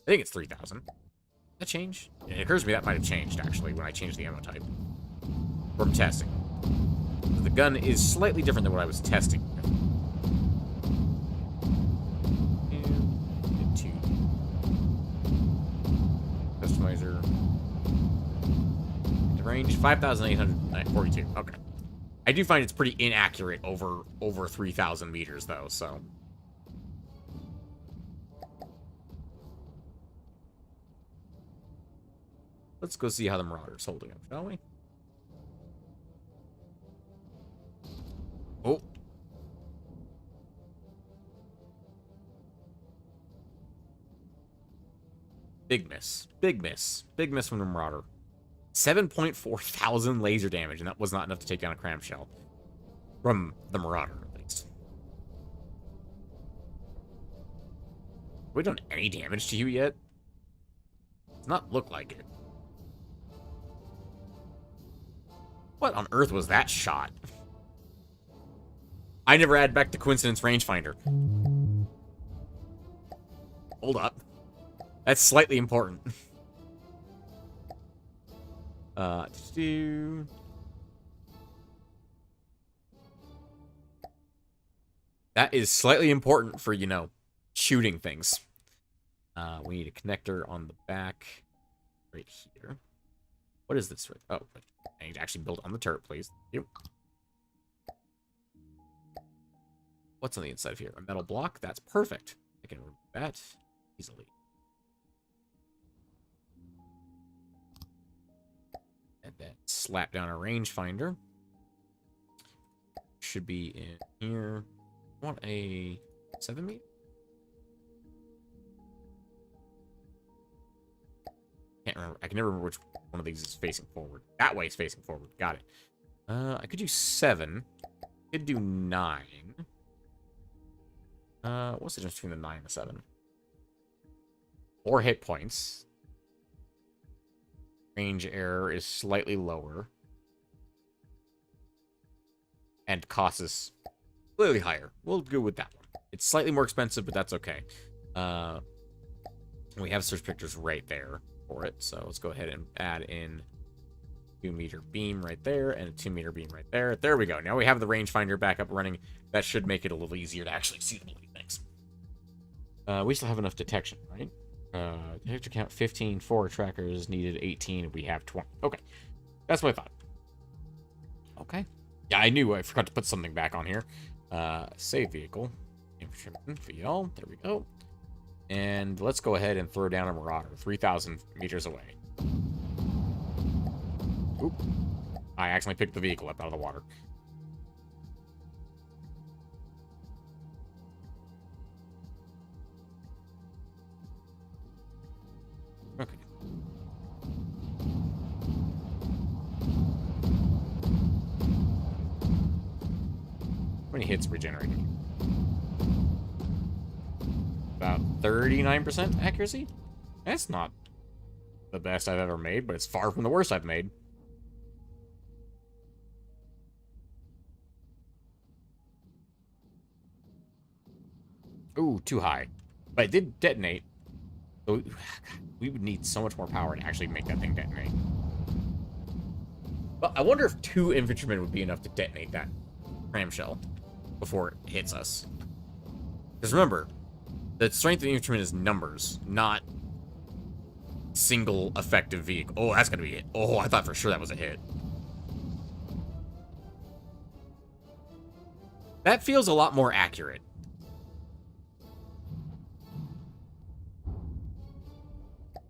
think it's 3,000. That change? It occurs to me that might have changed, actually, when I changed the ammo type. From testing. The gun is slightly different than what I was testing. Customizer. The range 5,842. Okay. I do find it's pretty inaccurate over 3,000 meters though, so. Let's go see how the Marauder's holding up, shall we? Oh. Big miss. Big miss. Big miss from the Marauder. 7.4 thousand laser damage, and that was not enough to take down a clamshell. From the Marauder, at least. Have we done any damage to you yet? Does not look like it. What on earth was that shot? I never add back the coincidence rangefinder. Hold up. That's slightly important. That is slightly important for, you know, shooting things. We need a connector on the back right here. What is this? Oh, I need to actually build on the turret, please. Thank you. What's on the inside of here? A metal block? That's perfect. I can remove that easily. And then slap down a rangefinder. Should be in here. I want a 7 meter? Can't remember. I can never remember which one of these is facing forward. That way is facing forward. Got it. I could do 7. Could do 9. What's the difference between the 9 and the 7? 4 hit points. range error is slightly lower. And cost is slightly higher. We'll go with that one. It's slightly more expensive, but that's okay. We have search pictures right there for it. So let's go ahead and add in 2-meter beam right there and a 2-meter beam right there. There we go. Now we have the rangefinder back up running. That should make it a little easier to actually see the blue things. We still have enough detection, right? Detector count 15, 4 trackers needed 18, we have 20. Okay. That's what I thought. Okay. Yeah, I knew I forgot to put something back on here. Save vehicle. Infantryman, VL. There we go. And let's go ahead and throw down a Marauder 3,000 meters away. Oop. I accidentally picked the vehicle up out of the water. Okay. How many hits regenerating? About 39% accuracy? That's not the best I've ever made, but it's far from the worst I've made. Ooh, too high. But it did detonate. So we would need so much more power to actually make that thing detonate. But I wonder if 2 infantrymen would be enough to detonate that ramshell before it hits us. Because remember, the strength of the infantryman is numbers, not single effective vehicle. Oh, that's gonna be it. Oh, I thought for sure that was a hit. That feels a lot more accurate.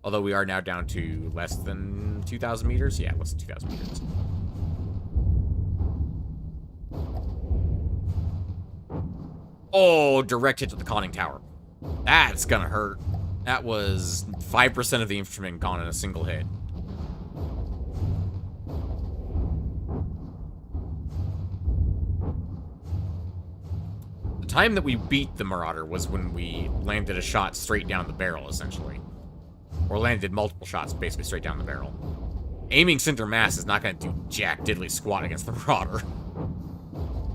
Although we are now down to less than 2,000 meters. Yeah, less than 2,000 meters. Oh, direct hit to the conning tower. That's gonna hurt. That was 5% of the infantrymen gone in a single hit. The time that we beat the Marauder was when we landed a shot straight down the barrel, essentially. Or landed multiple shots basically straight down the barrel. Aiming center mass is not going to do jack diddly squat against the Marauder.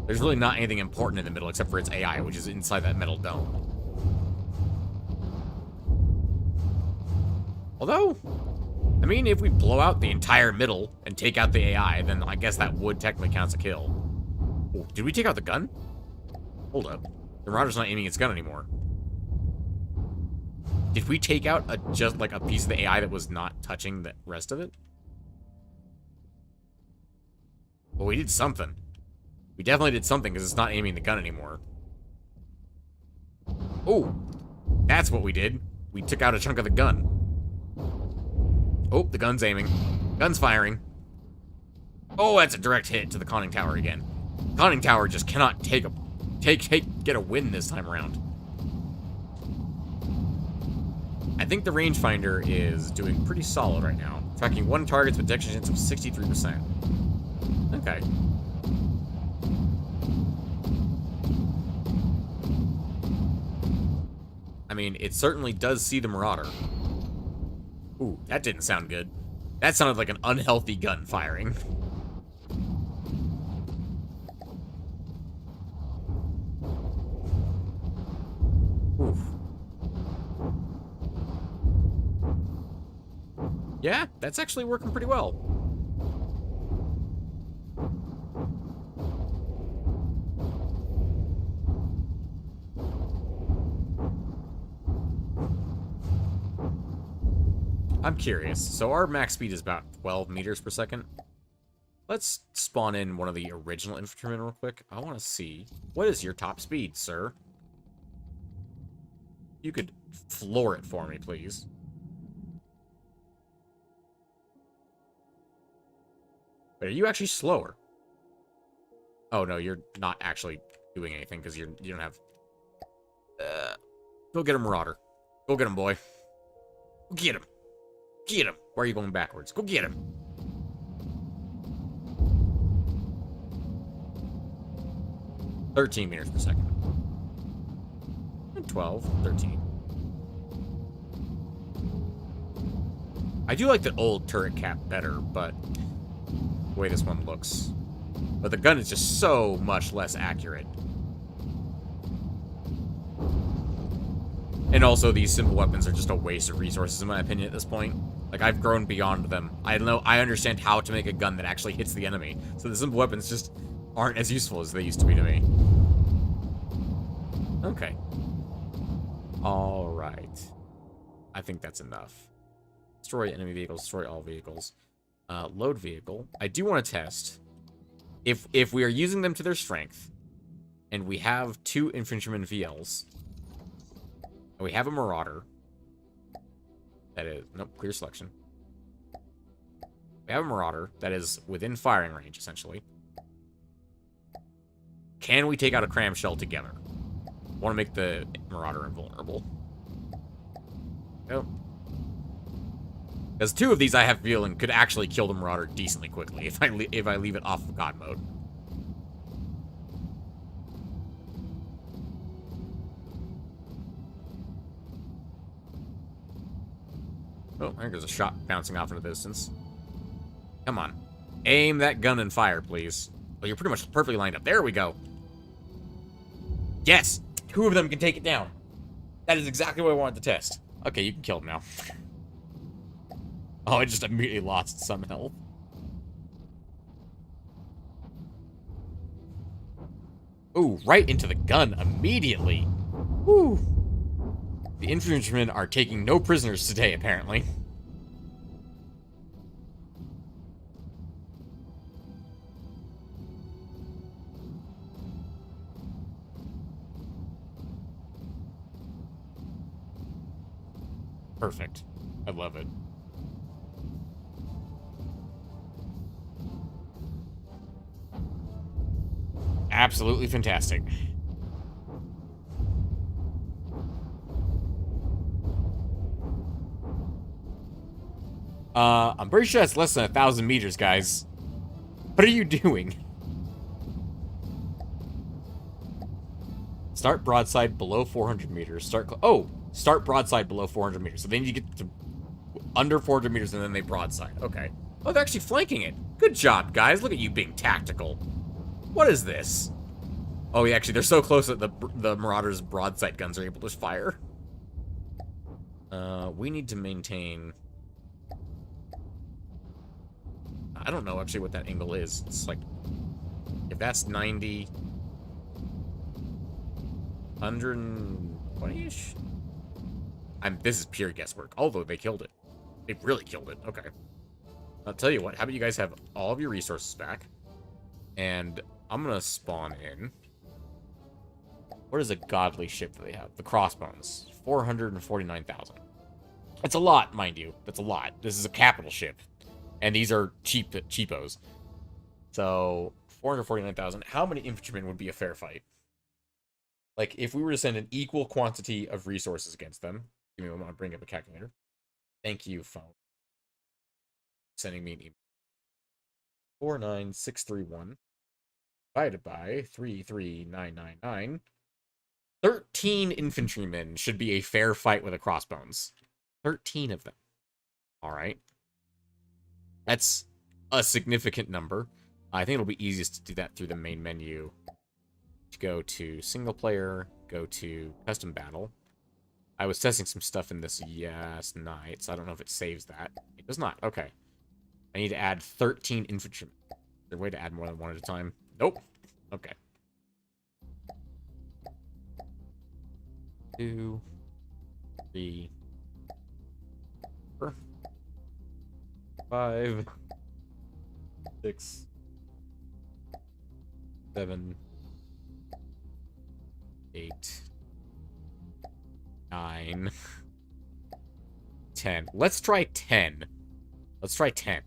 There's really not anything important in the middle except for its AI, which is inside that metal dome. Although, I mean, if we blow out the entire middle and take out the AI, then I guess that would technically count as a kill. Oh, did we take out the gun? Hold up. The Marauder's not aiming its gun anymore. Did we take out just like a piece of the AI that was not touching the rest of it? Well, we did something. We definitely did something because it's not aiming the gun anymore. Oh, that's what we did. We took out a chunk of the gun. Oh, the gun's aiming. Gun's firing. Oh, that's a direct hit to the conning tower again. Conning tower just cannot get a win this time around. I think the rangefinder is doing pretty solid right now. Tracking 1 target's with detection chance of 63%. Okay. I mean, it certainly does see the Marauder. Ooh, that didn't sound good. That sounded like an unhealthy gun firing. Oof. Yeah, that's actually working pretty well. I'm curious. So our max speed is about 12 meters per second. Let's spawn in one of the original infantrymen real quick. I want to see. What is your top speed, sir? You could floor it for me, please. But are you actually slower? Oh, no, you're not actually doing anything because you don't have... Go get him, Marauder. Go get him, boy. Go get him. Get him. Why are you going backwards? Go get him. "13 meters per second. 12, 13. I do like the old turret cap better, but the way this one looks. But the gun is just so much less accurate. And also, these simple weapons are just a waste of resources, in my opinion, at this point. Like, I've grown beyond them. I understand how to make a gun that actually hits the enemy. So the simple weapons just aren't as useful as they used to be to me. Okay. Alright. I think that's enough. Destroy enemy vehicles, destroy all vehicles. Load vehicle. I do want to test. If we are using them to their strength, and we have 2 infantryman VLs, and we have a marauder, that is, nope, clear selection. We have a marauder that is within firing range, essentially. Can we take out a cram shell together? I want to make the marauder invulnerable. Nope. Because 2 of these, I have a feeling, could actually kill the marauder decently quickly if I leave it off of God mode. Oh, I think there's a shot bouncing off in the distance. Come on. Aim that gun and fire, please. Oh, you're pretty much perfectly lined up. There we go. Yes! 2 of them can take it down. That is exactly what I wanted to test. Okay, you can kill him now. Oh, I just immediately lost some health. Ooh, right into the gun immediately. Woo! The infantrymen are taking no prisoners today, apparently. Perfect. I love it. Absolutely fantastic. I'm pretty sure that's less than 1,000 meters, guys. What are you doing? Start broadside below 400 meters. Start broadside below 400 meters. So then you get to under 400 meters and then they broadside. Okay. Oh, they're actually flanking it. Good job, guys. Look at you being tactical. What is this? Oh, yeah, actually, they're so close that the Marauders' broadside guns are able to fire. We need to maintain... I don't know, actually, what that angle is. It's like... If that's 90... 120-ish? This is pure guesswork. Although they killed it. They really killed it. Okay. I'll tell you what. How about you guys have all of your resources back? And I'm going to spawn in... What is a godly ship that they have? The Crossbones. 449,000. That's a lot, mind you. That's a lot. This is a capital ship. And these are cheapos. So, 449,000. How many infantrymen would be a fair fight? Like, if we were to send an equal quantity of resources against them. Give me a moment, I'll bring up a calculator. Thank you, phone. Sending me an email. 49631 divided by 33999. 13 infantrymen should be a fair fight with a crossbones. 13 of them. Alright. That's a significant number. I think it'll be easiest to do that through the main menu. Go to single player, go to custom battle. I was testing some stuff in this last night, so I don't know if it saves that. It does not. Okay. I need to add 13 infantrymen. Is there a way to add more than one at a time? Nope. Okay. 2, 3, 4, 5, 6, 7, 8, 9, 10. Let's try 10. Let's try 10.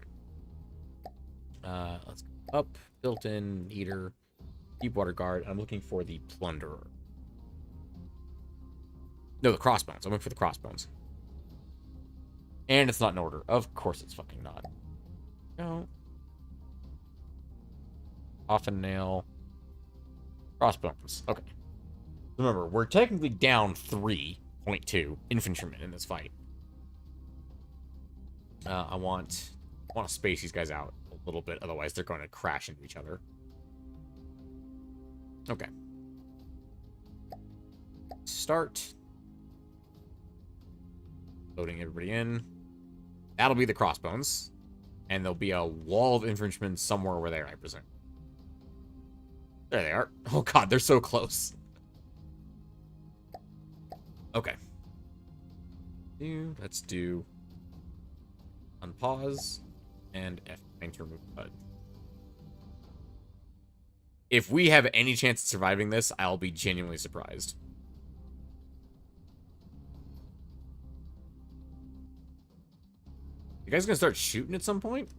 Let's go up, built-in, eater, deep water guard. I'm looking for the plunderer. No, the crossbones. I'm looking for the crossbones. And it's not in order. Of course it's fucking not. No. Coffin nail. Crossbones. Okay. Remember, we're technically down 3.2 infantrymen in this fight. I want to space these guys out a little bit, otherwise they're going to crash into each other. Okay. Start. Loading everybody in. That'll be the crossbones. And there'll be a wall of infantrymen somewhere over there, I presume. There they are. Oh god, they're so close. Okay. Let's do unpause and F9 to remove HUD. If we have any chance of surviving this, I'll be genuinely surprised. You guys gonna start shooting at some point?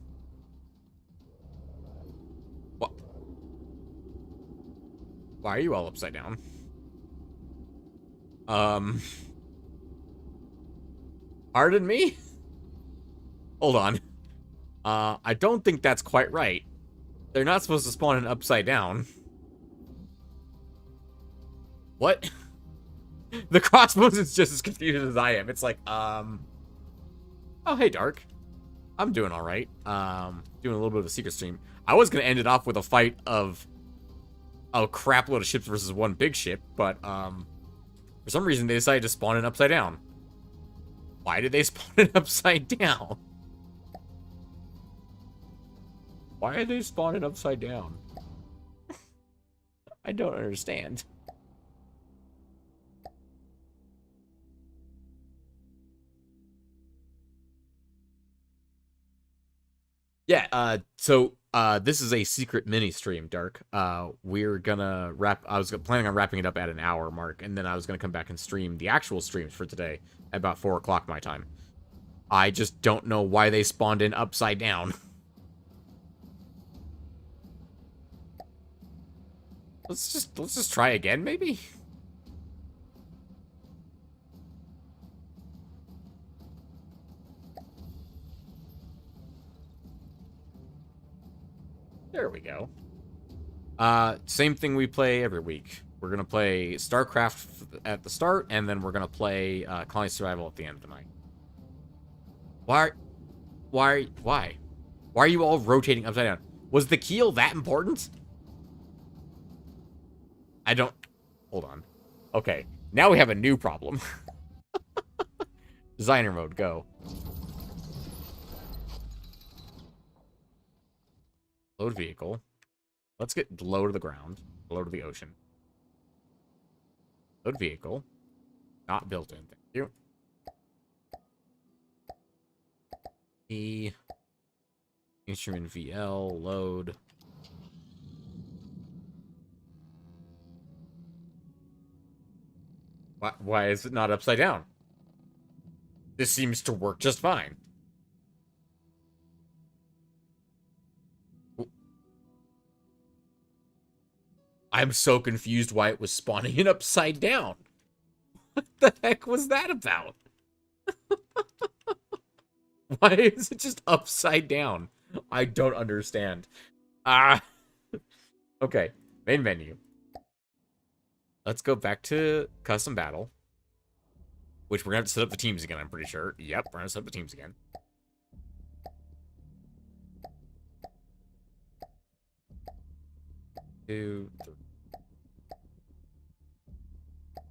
What? Why are you all upside down? Pardon me? Hold on. I don't think that's quite right. They're not supposed to spawn in upside down. What? The crossbows is just as confused as I am. It's like, oh, hey, Dark. I'm doing all right. Doing a little bit of a secret stream. I was going to end it off with a fight of a crap load of ships versus one big ship, but, for some reason, they decided to spawn in upside down. Why did they spawn in upside down? Why are they spawning upside down? I don't understand. Yeah, so this is a secret mini stream, Dark. We're gonna wrap. I was planning on wrapping it up at an hour mark, and then I was gonna come back and stream the actual streams for today at about 4 o'clock my time. I just don't know why they spawned in upside down. Let's just try again, maybe. There we go. Same thing we play every week. We're gonna play StarCraft at the start, and then we're gonna play Colony Survival at the end of the night. Why are you all rotating upside down? Was the keel that important? I don't... Hold on. Okay, now we have a new problem. Designer mode, go. Load vehicle. Let's get low to the ground. Low to the ocean. Load vehicle. Not built in. Thank you. E. Instrument VL. Load. Why is it not upside down? This seems to work just fine. I'm so confused why it was spawning in upside down. What the heck was that about? Why is it just upside down? I don't understand. Okay, main menu. Let's go back to custom battle. Which we're going to have to set up the teams again, I'm pretty sure. Yep, we're going to set up the teams again. Two, three.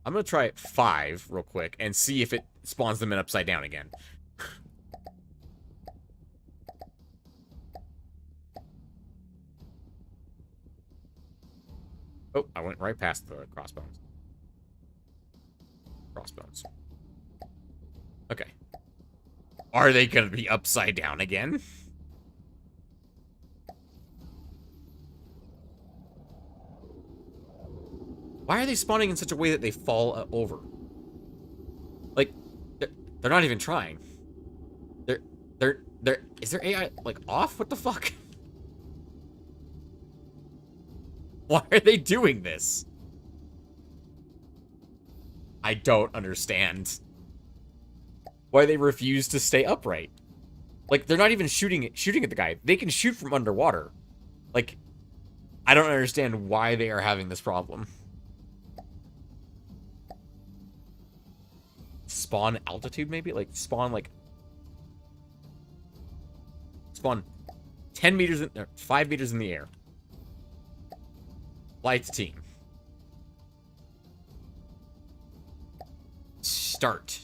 I'm going to try 5 real quick and see if it spawns them in upside down again. Oh, I went right past the crossbones. Crossbones. Okay. Are they going to be upside down again? Why are they spawning in such a way that they fall over? Like, they're not even trying. Is their AI, like, off? What the fuck? Why are they doing this? I don't understand. Why they refuse to stay upright. Like, they're not even shooting at the guy. They can shoot from underwater. Like, I don't understand why they are having this problem. Spawn altitude, maybe? Like, spawn, like... Spawn 10 meters, 5 meters in the air. Fly to team. Start.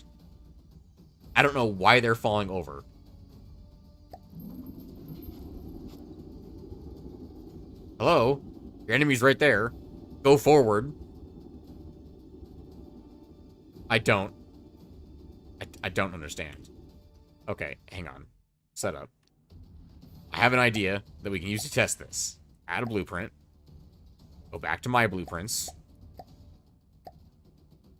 I don't know why they're falling over. Hello? Your enemy's right there. Go forward. I don't understand. Okay, hang on. Setup. I have an idea that we can use to test this. Add a blueprint. Go back to my blueprints.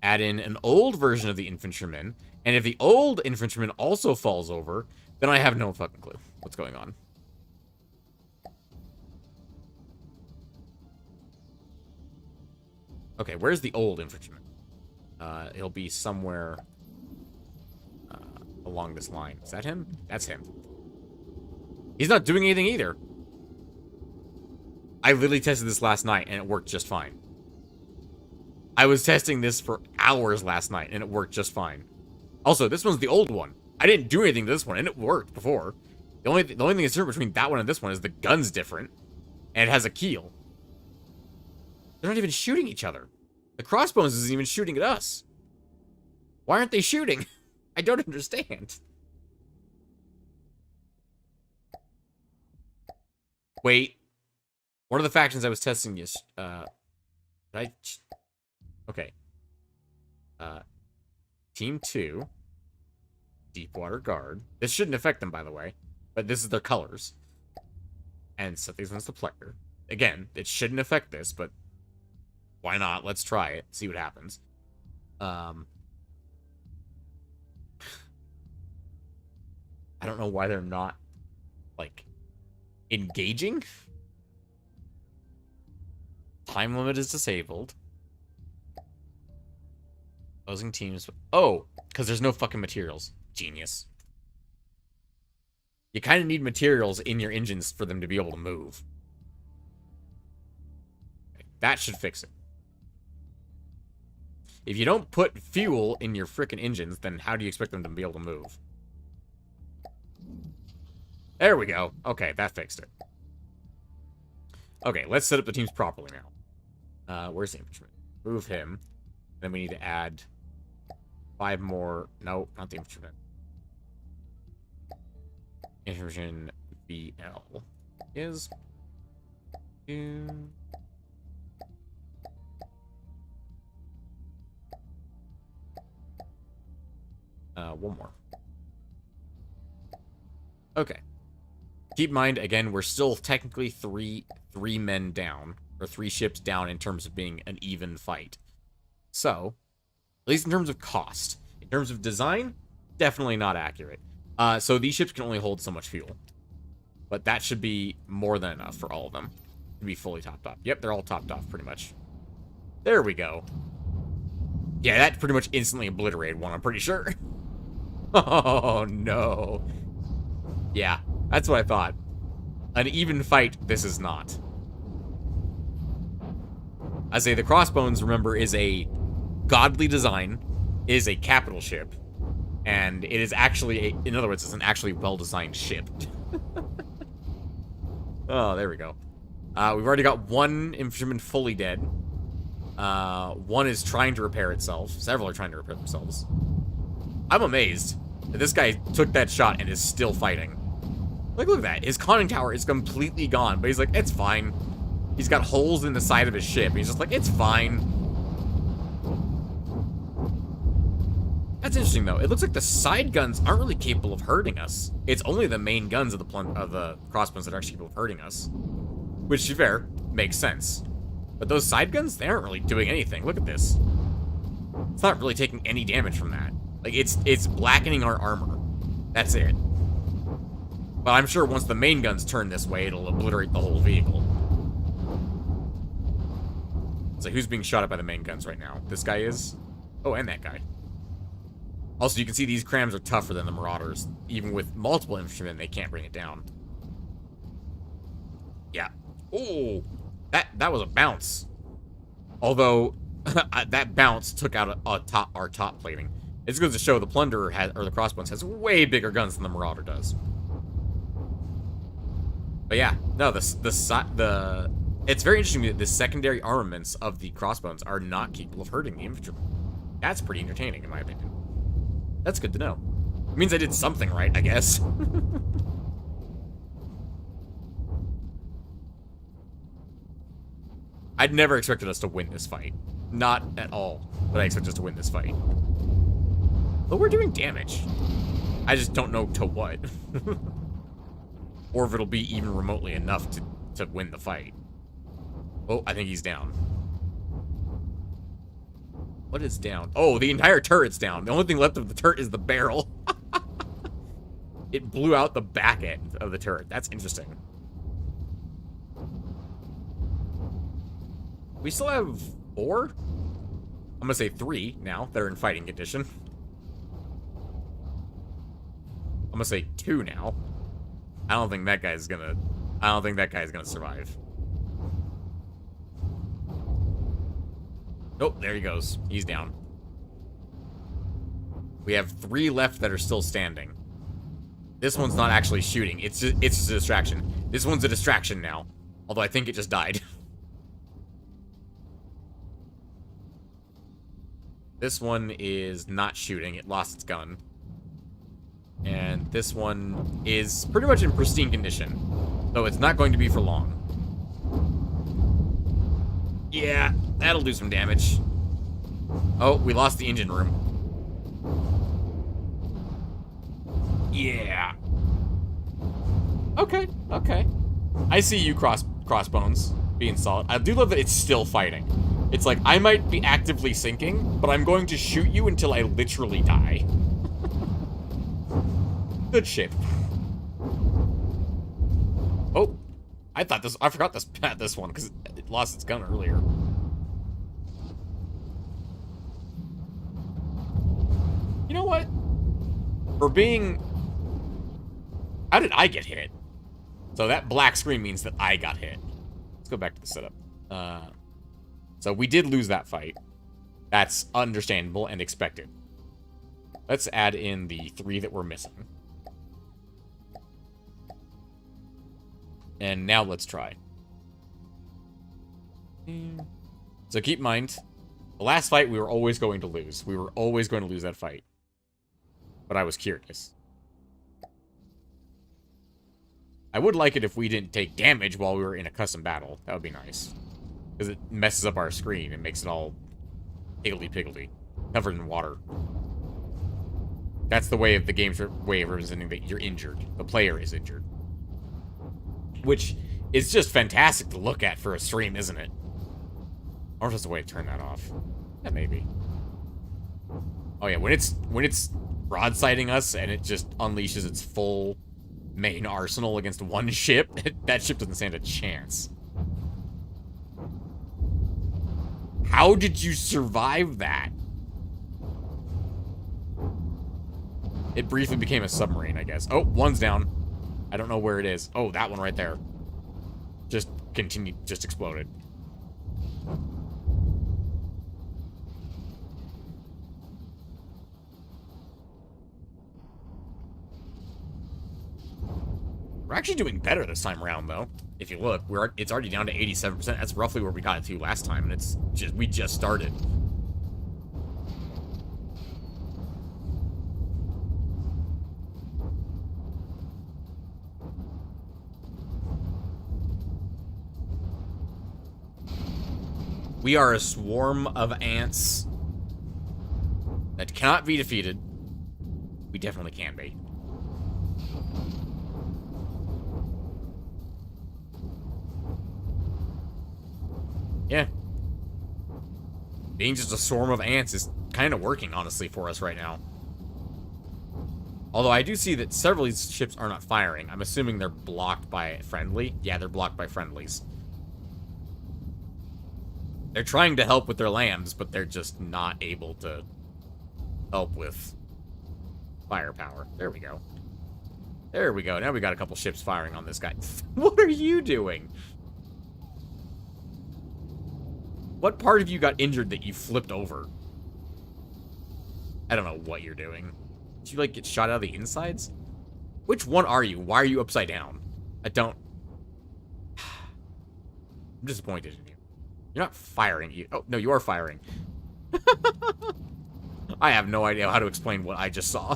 Add in an old version of the infantryman. And if the old infantryman also falls over, then I have no fucking clue what's going on. Okay, where's the old infantryman? He'll be somewhere along this line. Is that him? That's him. He's not doing anything either. I literally tested this last night, and it worked just fine. I was testing this for hours last night, and it worked just fine. Also, this one's the old one. I didn't do anything to this one, and it worked before. The only thing that's different between that one and this one is the gun's different, and it has a keel. They're not even shooting each other. The crossbones isn't even shooting at us. Why aren't they shooting? I don't understand. Wait. One of the factions I was testing is, okay. Team 2. Deepwater Guard. This shouldn't affect them, by the way. But this is their colors. And set these ones to player. Again, it shouldn't affect this, but why not? Let's try it. See what happens. I don't know why they're not, like, engaging. Time limit is disabled. Opposing teams. Oh, because there's no fucking materials. Genius. You kind of need materials in your engines for them to be able to move. That should fix it. If you don't put fuel in your frickin' engines, then how do you expect them to be able to move? There we go. Okay, that fixed it. Okay, let's set up the teams properly now. Where's the infantryman? Move him. Then we need to add 5 more. No, not the infantryman. Infantryman BL is 2. One more. Okay. Keep in mind, again, we're still technically three men down, or 3 ships down in terms of being an even fight. So, at least in terms of cost. In terms of design, definitely not accurate. So these ships can only hold so much fuel. But that should be more than enough for all of them to be fully topped off. Yep, they're all topped off, pretty much. There we go. Yeah, that pretty much instantly obliterated one, I'm pretty sure. Oh, no. Yeah, that's what I thought. An even fight, this is not. I say the Crossbones, remember, is a godly design, is a capital ship, and it is actually, in other words, it's an actually well-designed ship. Oh, there we go. We've already got 1 infantryman fully dead. 1 is trying to repair itself. Several are trying to repair themselves. I'm amazed that this guy took that shot and is still fighting. Like, look at that. His conning tower is completely gone, but he's like, it's fine. He's got holes in the side of his ship. He's just like, it's fine. That's interesting, though. It looks like the side guns aren't really capable of hurting us. It's only the main guns of the crossbows that are actually capable of hurting us. Which, to be fair, makes sense. But those side guns, they aren't really doing anything. Look at this. It's not really taking any damage from that. Like, it's blackening our armor. That's it. But I'm sure once the main guns turn this way, it'll obliterate the whole vehicle. So who's being shot at by the main guns right now? This guy is? Oh, and that guy. Also, you can see these crams are tougher than the Marauders. Even with multiple infantrymen, they can't bring it down. Yeah. Oh, that was a bounce. Although, that bounce took out our top plating. It's going to show the Plunderer has, or the Crossbones has way bigger guns than the Marauder does. But yeah, no, it's very interesting that the secondary armaments of the crossbones are not capable of hurting the infantryman. That's pretty entertaining, in my opinion. That's good to know. It means I did something right, I guess. I'd never expected us to win this fight. Not at all would I expect us to win this fight. But we're doing damage. I just don't know to what. Or if it'll be even remotely enough to win the fight. Oh, I think he's down. What is down? Oh, the entire turret's down. The only thing left of the turret is the barrel. It blew out the back end of the turret. That's interesting. We still have 4? I'm gonna say 3 now that are in fighting condition. I'm gonna say 2 now. I don't think that guy's gonna survive. Nope, there he goes. He's down. We have 3 left that are still standing. This one's not actually shooting. It's just a distraction. This one's a distraction now. Although I think it just died. This one is not shooting. It lost its gun. And this one is pretty much in pristine condition. So it's not going to be for long. Yeah, that'll do some damage. Oh, we lost the engine room. Yeah. Okay, okay. I see you, Crossbones, being solid. I do love that it's still fighting. It's like, I might be actively sinking, but I'm going to shoot you until I literally die. Good shit. Oh, I forgot this one because it lost its gun earlier. You know what? For being... How did I get hit? So that black screen means that I got hit. Let's go back to the setup. So we did lose that fight. That's understandable and expected. Let's add in the 3 that we're missing. And now let's try. So keep in mind, the last fight we were always going to lose. We were always going to lose that fight. But I was curious. I would like it if we didn't take damage while we were in a custom battle. That would be nice. Because it messes up our screen and makes it all higgledy-piggledy. Covered in water. That's the way of the game's way of representing that you're injured. The player is injured. Which is just fantastic to look at for a stream, isn't it? Or just a way to turn that off. Yeah, maybe. Oh yeah, when it's broadsiding us and it just unleashes its full main arsenal against one ship, that ship doesn't stand a chance. How did you survive that? It briefly became a submarine, I guess. Oh, one's down. I don't know where it is. Oh, that one right there. Just exploded. We're actually doing better this time around, though. If you look, it's already down to 87%. That's roughly where we got it to last time, and we just started. We are a swarm of ants that cannot be defeated. We definitely can be. Yeah. Being just a swarm of ants is kind of working, honestly, for us right now. Although I do see that several of these ships are not firing. I'm assuming they're blocked by friendly. Yeah, they're blocked by friendlies. They're trying to help with their lambs, but they're just not able to help with firepower. There we go. There we go. Now we got a couple ships firing on this guy. What are you doing? What part of you got injured that you flipped over? I don't know what you're doing. Did you, like, get shot out of the insides? Which one are you? Why are you upside down? I don't I'm disappointed in you. You're not firing. Oh, no, you are firing. I have no idea how to explain what I just saw.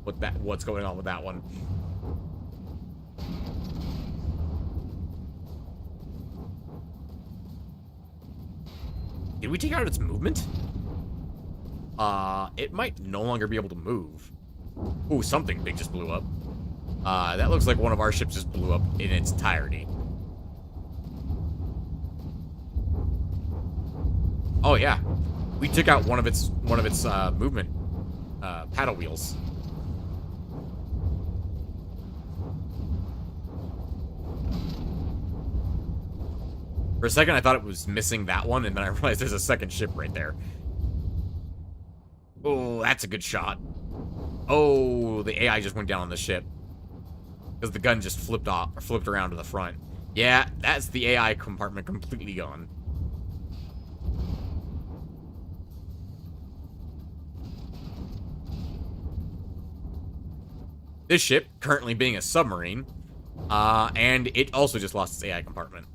What's going on with that one. Did we take out its movement? It might no longer be able to move. Ooh, something big just blew up. That looks like one of our ships just blew up in its entirety. Oh yeah, we took out one of its movement paddle wheels. For a second, I thought it was missing that one, and then I realized there's a second ship right there. Oh, that's a good shot. Oh, the AI just went down on the ship. Because the gun just flipped around to the front. Yeah, that's the AI compartment completely gone. This ship, currently being a submarine, and it also just lost its AI compartment.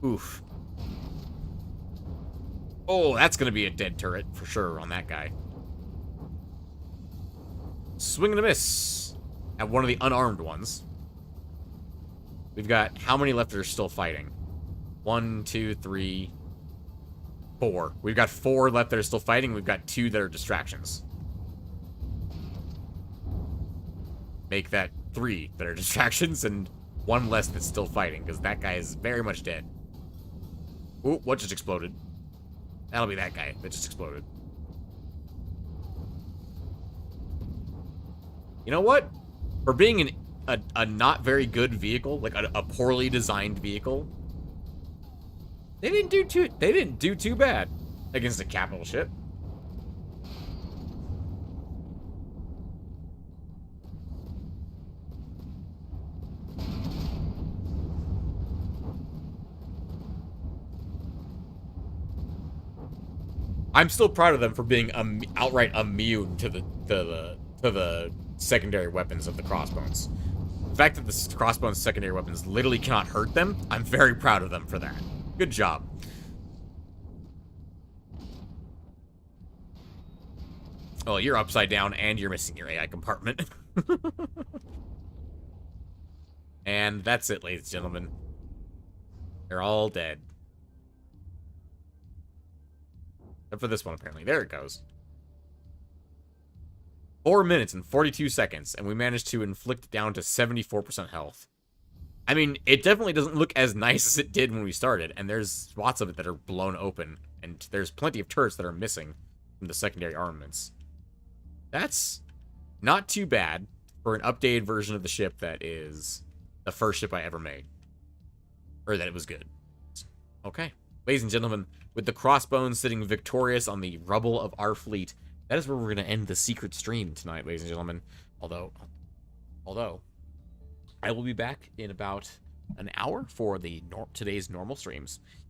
Oof. Oh, that's gonna be a dead turret, for sure, on that guy. Swing and a miss at one of the unarmed ones. We've got how many left that are still fighting? 1, 2, 3, 4. We've got 4 left that are still fighting. We've got 2 that are distractions. Make that 3 that are distractions and 1 less that's still fighting, because that guy is very much dead. Ooh, what just exploded? That'll be that guy that just exploded. You know what? For being a not very good vehicle, like a poorly designed vehicle, they didn't do too bad against a capital ship. I'm still proud of them for being outright immune to the secondary weapons of the crossbones. The fact that the crossbones secondary weapons literally cannot hurt them, I'm very proud of them for that. Good job. Oh, you're upside down and you're missing your AI compartment. And that's it, ladies and gentlemen. They're all dead. Except for this one, apparently. There it goes. 4 minutes and 42 seconds, and we managed to inflict down to 74% health. I mean, it definitely doesn't look as nice as it did when we started, and there's lots of it that are blown open, and there's plenty of turrets that are missing from the secondary armaments. That's not too bad for an updated version of the ship that is the first ship I ever made. Or that it was good. Okay. Ladies and gentlemen, with the crossbones sitting victorious on the rubble of our fleet, that is where we're going to end the secret stream tonight, ladies and gentlemen. Although, I will be back in about an hour for today's normal streams. You